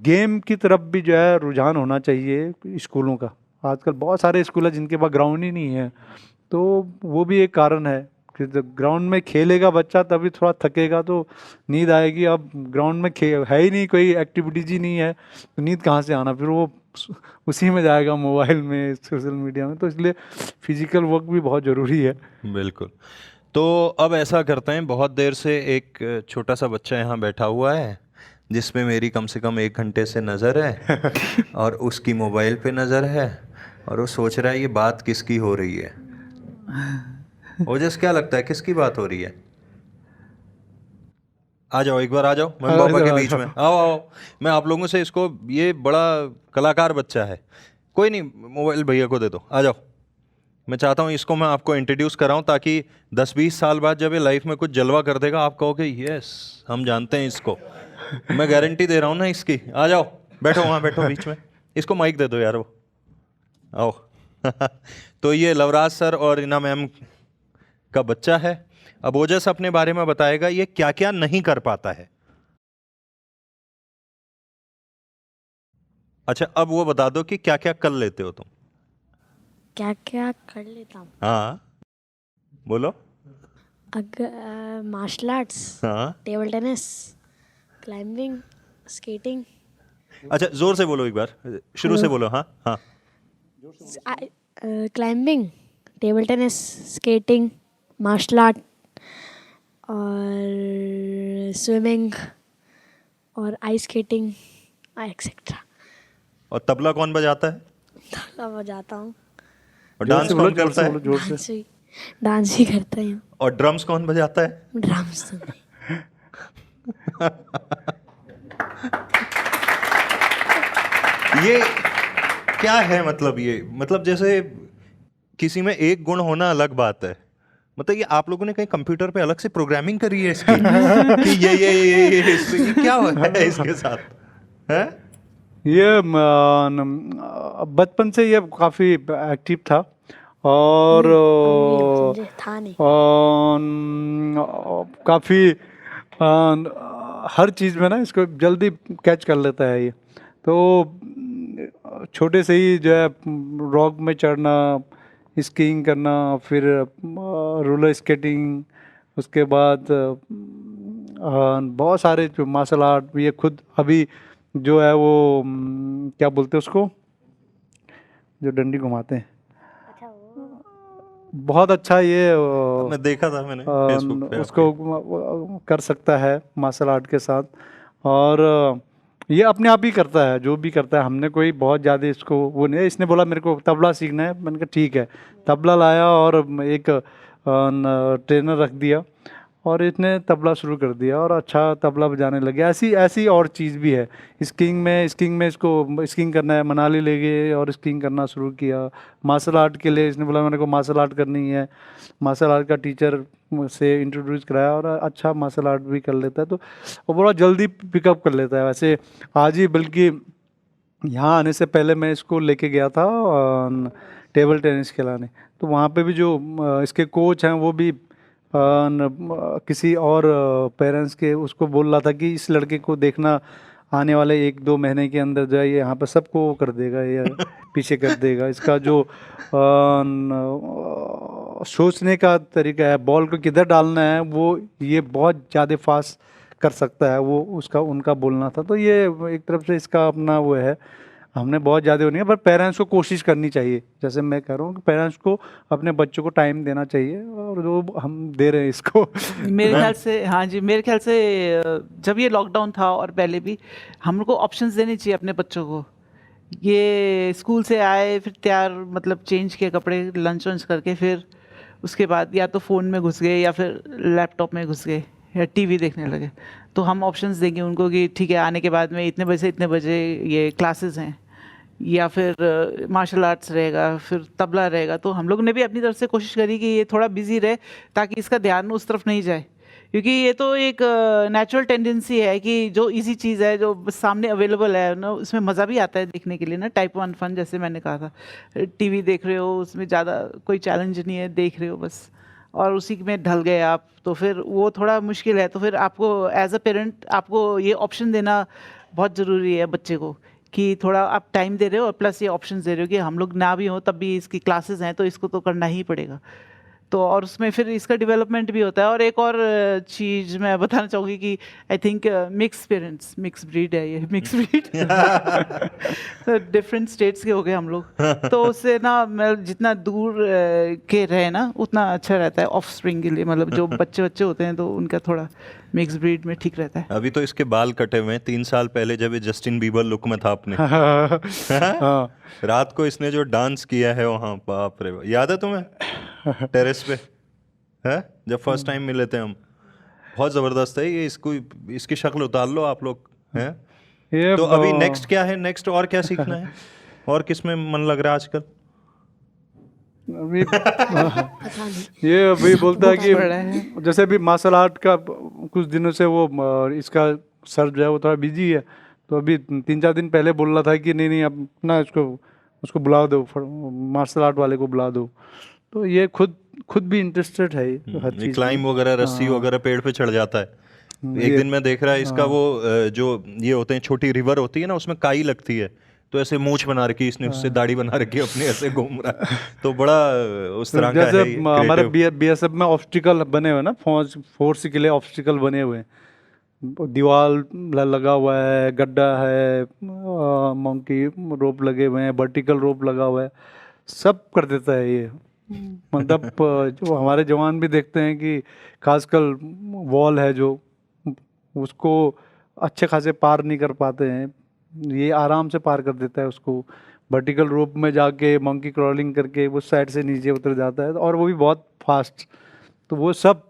गेम की तरफ भी जो है रुझान होना चाहिए स्कूलों का। आजकल बहुत सारे स्कूल हैं जिनके पास ग्राउंड ही नहीं है, तो वो भी एक कारण है ग्राउंड में खेलेगा बच्चा तभी थोड़ा थकेगा तो नींद आएगी। अब ग्राउंड में है ही नहीं, कोई एक्टिविटीज ही नहीं है, तो नींद कहाँ से आना, फिर वो उसी में जाएगा, मोबाइल में, सोशल मीडिया में। तो इसलिए फिजिकल वर्क भी बहुत ज़रूरी है। बिल्कुल। तो अब ऐसा करते हैं, बहुत देर से एक छोटा सा बच्चा यहाँ बैठा हुआ है जिसमें मेरी कम से कम 1 घंटे से नज़र है और उसकी मोबाइल पे नज़र है, और वो सोच रहा है ये बात किसकी हो रही है। ओजस, क्या लगता है किसकी बात हो रही है? आ जाओ, एक बार आ जाओ मम्मी पापा के बीच में, आओ आओ। मैं आप लोगों से इसको, ये बड़ा कलाकार बच्चा है, कोई नहीं, मोबाइल भैया को दे दो, आ जाओ। मैं चाहता हूँ इसको मैं आपको इंट्रोड्यूस कराऊँ ताकि 10-20 साल बाद जब ये लाइफ में कुछ जलवा कर देगा आप कहोगे यस हम जानते हैं इसको। मैं गारंटी दे रहा हूँ ना इसकी। आ जाओ, बैठो वहाँ, बैठो बीच में, इसको माइक दे दो यार, वो आओ। तो ये लवराज सर और इना मैम का बच्चा है। अब ओजस अपने बारे में बताएगा ये क्या क्या नहीं कर पाता है। अच्छा, अब वो बता दो कि क्या क्या कर लेते हो तुम। क्या क्या कर लेता हूँ? हाँ बोलो। अगर मार्शल आर्ट्स, हाँ, टेबल टेनिस, क्लाइंबिंग, स्केटिंग। अच्छा जोर से बोलो एक बार, शुरू से बोलो। हाँ हाँ। Climbing, table tennis, skating, martial art और स्विमिंग और आइस स्केटिंग एक्सेट्रा। और तबला कौन बजाता है? तबला बजाता हूँ। और डांस कौन करता है? जोर से। डांस ही करता हूँ। और ड्रम्स कौन बजाता है? ड्रम्स तो नहीं। ये क्या है मतलब? ये मतलब जैसे किसी में एक गुण होना अलग बात है, मतलब ये आप लोगों ने कहीं कंप्यूटर पे अलग से प्रोग्रामिंग करी है इसकी कि ये क्या है इसके साथ है? ये बचपन से ये काफ़ी एक्टिव था और समझे था नहीं। काफ़ी हर चीज़ में ना इसको जल्दी कैच कर लेता है ये। तो छोटे से ही जो है रॉक में चढ़ना, स्कीइंग करना, फिर रोलर स्केटिंग, उसके बाद बहुत सारे जो मार्शल आर्ट, ये खुद अभी जो है वो क्या बोलते हैं उसको, जो डंडी घुमाते हैं, बहुत अच्छा ये मैं देखा था मैंने फेसबुक पे उसको कर सकता है मार्शल आर्ट के साथ। और ये अपने आप ही करता है, जो भी करता है। हमने कोई बहुत ज़्यादा इसको वो नहीं, इसने बोला मेरे को तबला सीखना है, मैंने कहा ठीक है। तबला लाया और एक ट्रेनर रख दिया और इसने तबला शुरू कर दिया और अच्छा तबला बजाने लगे। ऐसी और चीज़ भी है। स्कीइंग में इसको स्कीइंग करना है, मनाली ले गए और स्कीइंग करना शुरू किया। मार्शल आर्ट के लिए इसने बोला मेरे को मार्शल आर्ट करनी है, मार्शल आर्ट का टीचर से इंट्रोड्यूस कराया और अच्छा मार्शल आर्ट भी कर लेता है। तो वो बड़ा जल्दी पिकअप कर लेता है। वैसे आज ही बल्कि यहाँ आने से पहले मैं इसको लेके गया था टेबल टेनिस खिलाने, तो वहाँ पे भी जो इसके कोच हैं वो भी किसी और पेरेंट्स के उसको बोल रहा था कि इस लड़के को देखना आने वाले 1-2 महीने के अंदर जो है ये यहाँ पर सबको कर देगा, ये पीछे कर देगा। इसका जो सोचने का तरीका है, बॉल को किधर डालना है, वो ये बहुत ज़्यादा फास्ट कर सकता है, वो उनका बोलना था। तो ये एक तरफ से इसका अपना वो है। हमने बहुत ज़्यादा नहीं है, पर पेरेंट्स को कोशिश करनी चाहिए। जैसे मैं कह रहा हूँ कि पेरेंट्स को अपने बच्चों को टाइम देना चाहिए और जो हम दे रहे हैं इसको। मेरे ख्याल से, हाँ जी, मेरे ख्याल से जब ये लॉकडाउन था और पहले भी हम लोग को ऑप्शंस देने चाहिए अपने बच्चों को। ये स्कूल से आए, फिर तैयार मतलब चेंज किए कपड़े, लंच वंच करके, फिर उसके बाद या तो फ़ोन में घुस गए या फिर लैपटॉप में घुस गए या टीवी देखने लगे। तो हम ऑप्शंस देंगे उनको कि ठीक है, आने के बाद में इतने बजे से इतने बजे ये क्लासेस हैं, या फिर मार्शल आर्ट्स रहेगा, फिर तबला रहेगा। तो हम लोग ने भी अपनी तरफ से कोशिश करी कि ये थोड़ा बिजी रहे ताकि इसका ध्यान उस तरफ नहीं जाए, क्योंकि ये तो एक नेचुरल टेंडेंसी है कि जो इजी चीज़ है, जो सामने अवेलेबल है ना, उसमें मज़ा भी आता है देखने के लिए ना। टाइप 1 फन, जैसे मैंने कहा था, टीवी देख रहे हो, उसमें ज़्यादा कोई चैलेंज नहीं है, देख रहे हो बस, और उसी में ढल गए आप, तो फिर वो थोड़ा मुश्किल है। तो फिर आपको एज अ पेरेंट आपको ये ऑप्शन देना बहुत ज़रूरी है बच्चे को, कि थोड़ा आप टाइम दे रहे हो और प्लस ये ऑप्शन दे रहे हो कि हम लोग ना भी हो तब भी इसकी क्लासेस हैं तो इसको तो करना ही पड़ेगा। तो और उसमें फिर इसका डेवलपमेंट भी होता है। और एक और चीज़ मैं बताना चाहूँगी कि I think mix parents, mix breed है ये, मिक्स ब्रीड डिफरेंट स्टेट्स के हो गए हम लोग, तो उससे ना मैं जितना दूर के रहे ना उतना अच्छा रहता है ऑफ स्प्रिंग के लिए, मतलब जो बच्चे होते हैं तो उनका थोड़ा मिक्स ब्रीड में ठीक रहता है। अभी तो इसके बाल कटे हुए हैं, 3 साल पहले जब ये जस्टिन बीबर लुक में था अपने हाँ रात को इसने जो डांस किया है वहाँ, बाप रे बाप। याद है तुम्हें टेरेस पे है जब फर्स्ट टाइम मिले थे हम? बहुत जबरदस्त है ये, इसको इसकी शक्ल उतार लो आप लोग हैं। ये तो अभी नेक्स्ट क्या है, नेक्स्ट और क्या सीखना है, और किस में मन लग रहा है आजकल? अभी ये अभी बोलता है कि जैसे अभी मार्शल आर्ट का कुछ दिनों से वो इसका सर जो है वो थोड़ा बिजी है, तो अभी 3-4 दिन पहले बोल रहा था कि नहीं अब ना उसको बुला दो, मार्शल आर्ट वाले को बुला दो। तो ये खुद भी इंटरेस्टेड है हर चीज। क्लाइंब वगैरह, रस्सी वगैरह पेड़ पे चढ़ जाता है। एक दिन मैं देख रहा है इसका वो जो ये होते हैं छोटी रिवर होती है ना, उसमें काई लगती है, तो ऐसे मूंछ बना रखी इसने, उससे दाढ़ी बना रखी अपने, ऐसे घूम रहा है। तो बड़ा उस तरह का है। जैसे हमारे बीएसएफ में ऑब्स्टिकल बने हुए ना, फोर्स के लिए ऑब्स्टिकल बने हुए हैं, दीवार लगा हुआ है, गड्ढा है, मंकी रोप लगे हुए हैं, वर्टिकल रोप लगा हुआ है, सब कर देता है ये। मतलब जो हमारे जवान भी देखते हैं कि खासकर वॉल है जो, उसको अच्छे खासे पार नहीं कर पाते हैं, ये आराम से पार कर देता है उसको। वर्टिकल रोप में जाके मंकी क्रॉलिंग करके उस साइड से नीचे उतर जाता है, और वो भी बहुत फास्ट। तो वो सब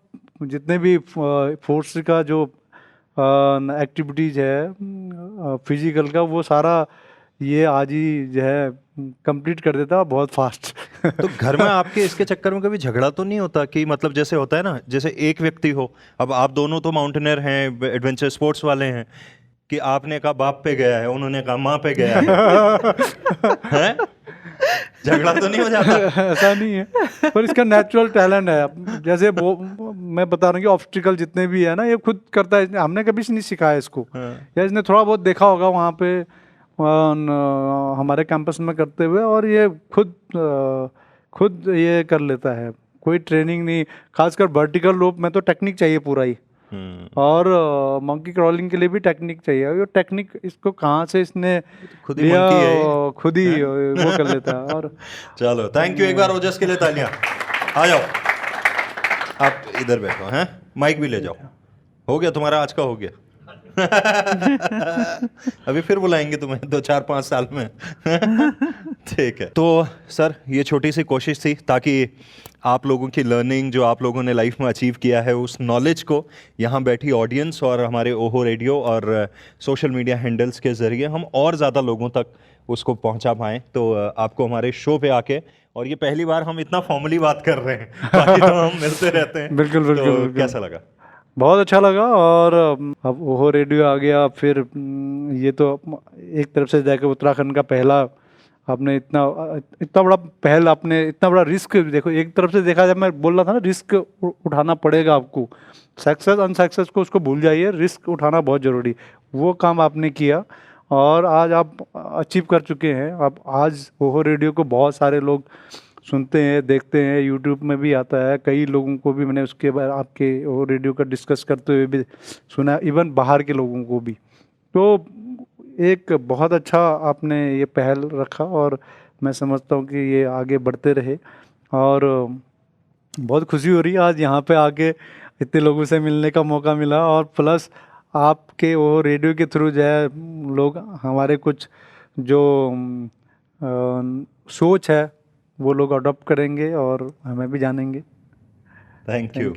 जितने भी फोर्स का जो एक्टिविटीज़ है फिजिकल का, वो सारा ये आज ही जो है कंप्लीट कर देता है बहुत फास्ट। तो घर में आपके इसके चक्कर में कभी झगड़ा तो नहीं होता कि मतलब जैसे होता है ना, जैसे एक व्यक्ति हो, अब आप दोनों तो माउंटेनियर हैं, एडवेंचर स्पोर्ट्स वाले हैं, कि आपने कहा बाप पे गया है, उन्होंने कहा माँ पे गया है, झगड़ा तो नहीं हो जाता? ऐसा नहीं है, पर इसका नेचुरल टैलेंट है। जैसे वो मैं बता रहा हूँ कि ऑब्स्टिकल जितने भी है ना, ये खुद करता है, हमने कभी नहीं सिखाया इसको, या इसने थोड़ा बहुत देखा होगा वहाँ पे हमारे कैंपस में करते हुए, और ये खुद ये कर लेता है, कोई ट्रेनिंग नहीं। खासकर वर्टिकल रोप में तो टेक्निक चाहिए पूरा ही, और मंकी क्रॉलिंग के लिए भी टेक्निक चाहिए। ये टेक्निक इसको कहाँ से इसने खुद ही लिया, monkey है। खुद ही वो कर लेता है। और चलो थैंक यू एक बार ओजस के लिए तालियां। आ जाओ आप इधर बैठो, हैं माइक भी ले जाओ। हो गया तुम्हारा आज का, हो गया। अभी फिर बुलाएंगे तुम्हें 2-4-5 साल में। ठीक है। तो सर ये छोटी सी कोशिश थी ताकि आप लोगों की लर्निंग जो आप लोगों ने लाइफ में अचीव किया है, उस नॉलेज को यहाँ बैठी ऑडियंस और हमारे ओहो रेडियो और सोशल मीडिया हैंडल्स के ज़रिए हम और ज़्यादा लोगों तक उसको पहुँचा पाएँ। तो आपको हमारे शो पे आके, और ये पहली बार हम इतना फॉर्मली बात कर रहे हैं, बाकी तो हम मिलते रहते हैं। बिल्कुल बिल्कुल, तो बिल्कुल। कैसा लगा? बहुत अच्छा लगा। और अब ओहो रेडियो आ गया, फिर ये तो एक तरफ से जाकर उत्तराखंड का पहला आपने इतना बड़ा पहल, आपने इतना बड़ा रिस्क, देखो एक तरफ से देखा जाए, मैं बोल रहा था ना रिस्क उठाना पड़ेगा आपको, सक्सेस अनसक्सेस को उसको भूल जाइए, रिस्क उठाना बहुत ज़रूरी, वो काम आपने किया और आज आप अचीव कर चुके हैं। अब आज ओहो रेडियो को बहुत सारे लोग सुनते हैं, देखते हैं, यूट्यूब में भी आता है, कई लोगों को भी मैंने उसके बाद आपके ओहो रेडियो का डिस्कस करते हुए भी सुना, इवन बाहर के लोगों को भी। तो एक बहुत अच्छा आपने ये पहल रखा और मैं समझता हूँ कि ये आगे बढ़ते रहे, और बहुत खुशी हो रही है आज यहाँ पे आके इतने लोगों से मिलने का मौका मिला, और प्लस आपके वो रेडियो के थ्रू जो है लोग हमारे कुछ जो सोच है वो लोग अडॉप्ट करेंगे और हमें भी जानेंगे। Thank you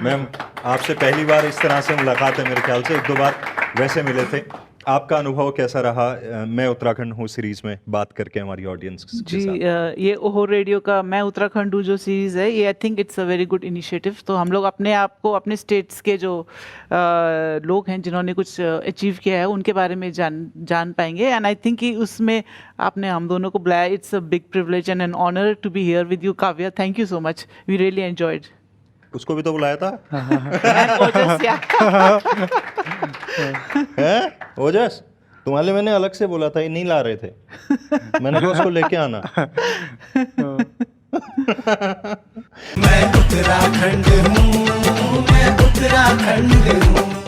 ma'am. आपसे पहली बार इस तरह से मुलाकात है, मेरे ख्याल से 1-2 बार वैसे मिले थे। आपका अनुभव कैसा रहा मैं उत्तराखंड हूँ सीरीज में बात करके हमारी ऑडियंस के जी साथ? ये ओहो रेडियो का मैं उत्तराखंड हूँ जो सीरीज़ है, ये I think it's a very good initiative. तो हम लोग अपने आप को अपने स्टेट्स के जो लोग हैं जिन्होंने कुछ अचीव किया है उनके बारे में जान पाएंगे, एंड आई थिंक कि उसमें आपने हम दोनों को बुलाया। It's a big privilege and an honour to be here with you Kavya. Thank you so much, we really enjoyed. उसको भी तो बुलाया था। ओजस तुम्हारे लिए मैंने अलग से बोला था, ये नहीं ला रहे थे, मैंने कहा उसको लेके आना। मैं उत्तराखंड हूँ, मैं उत्तराखंड हूँ।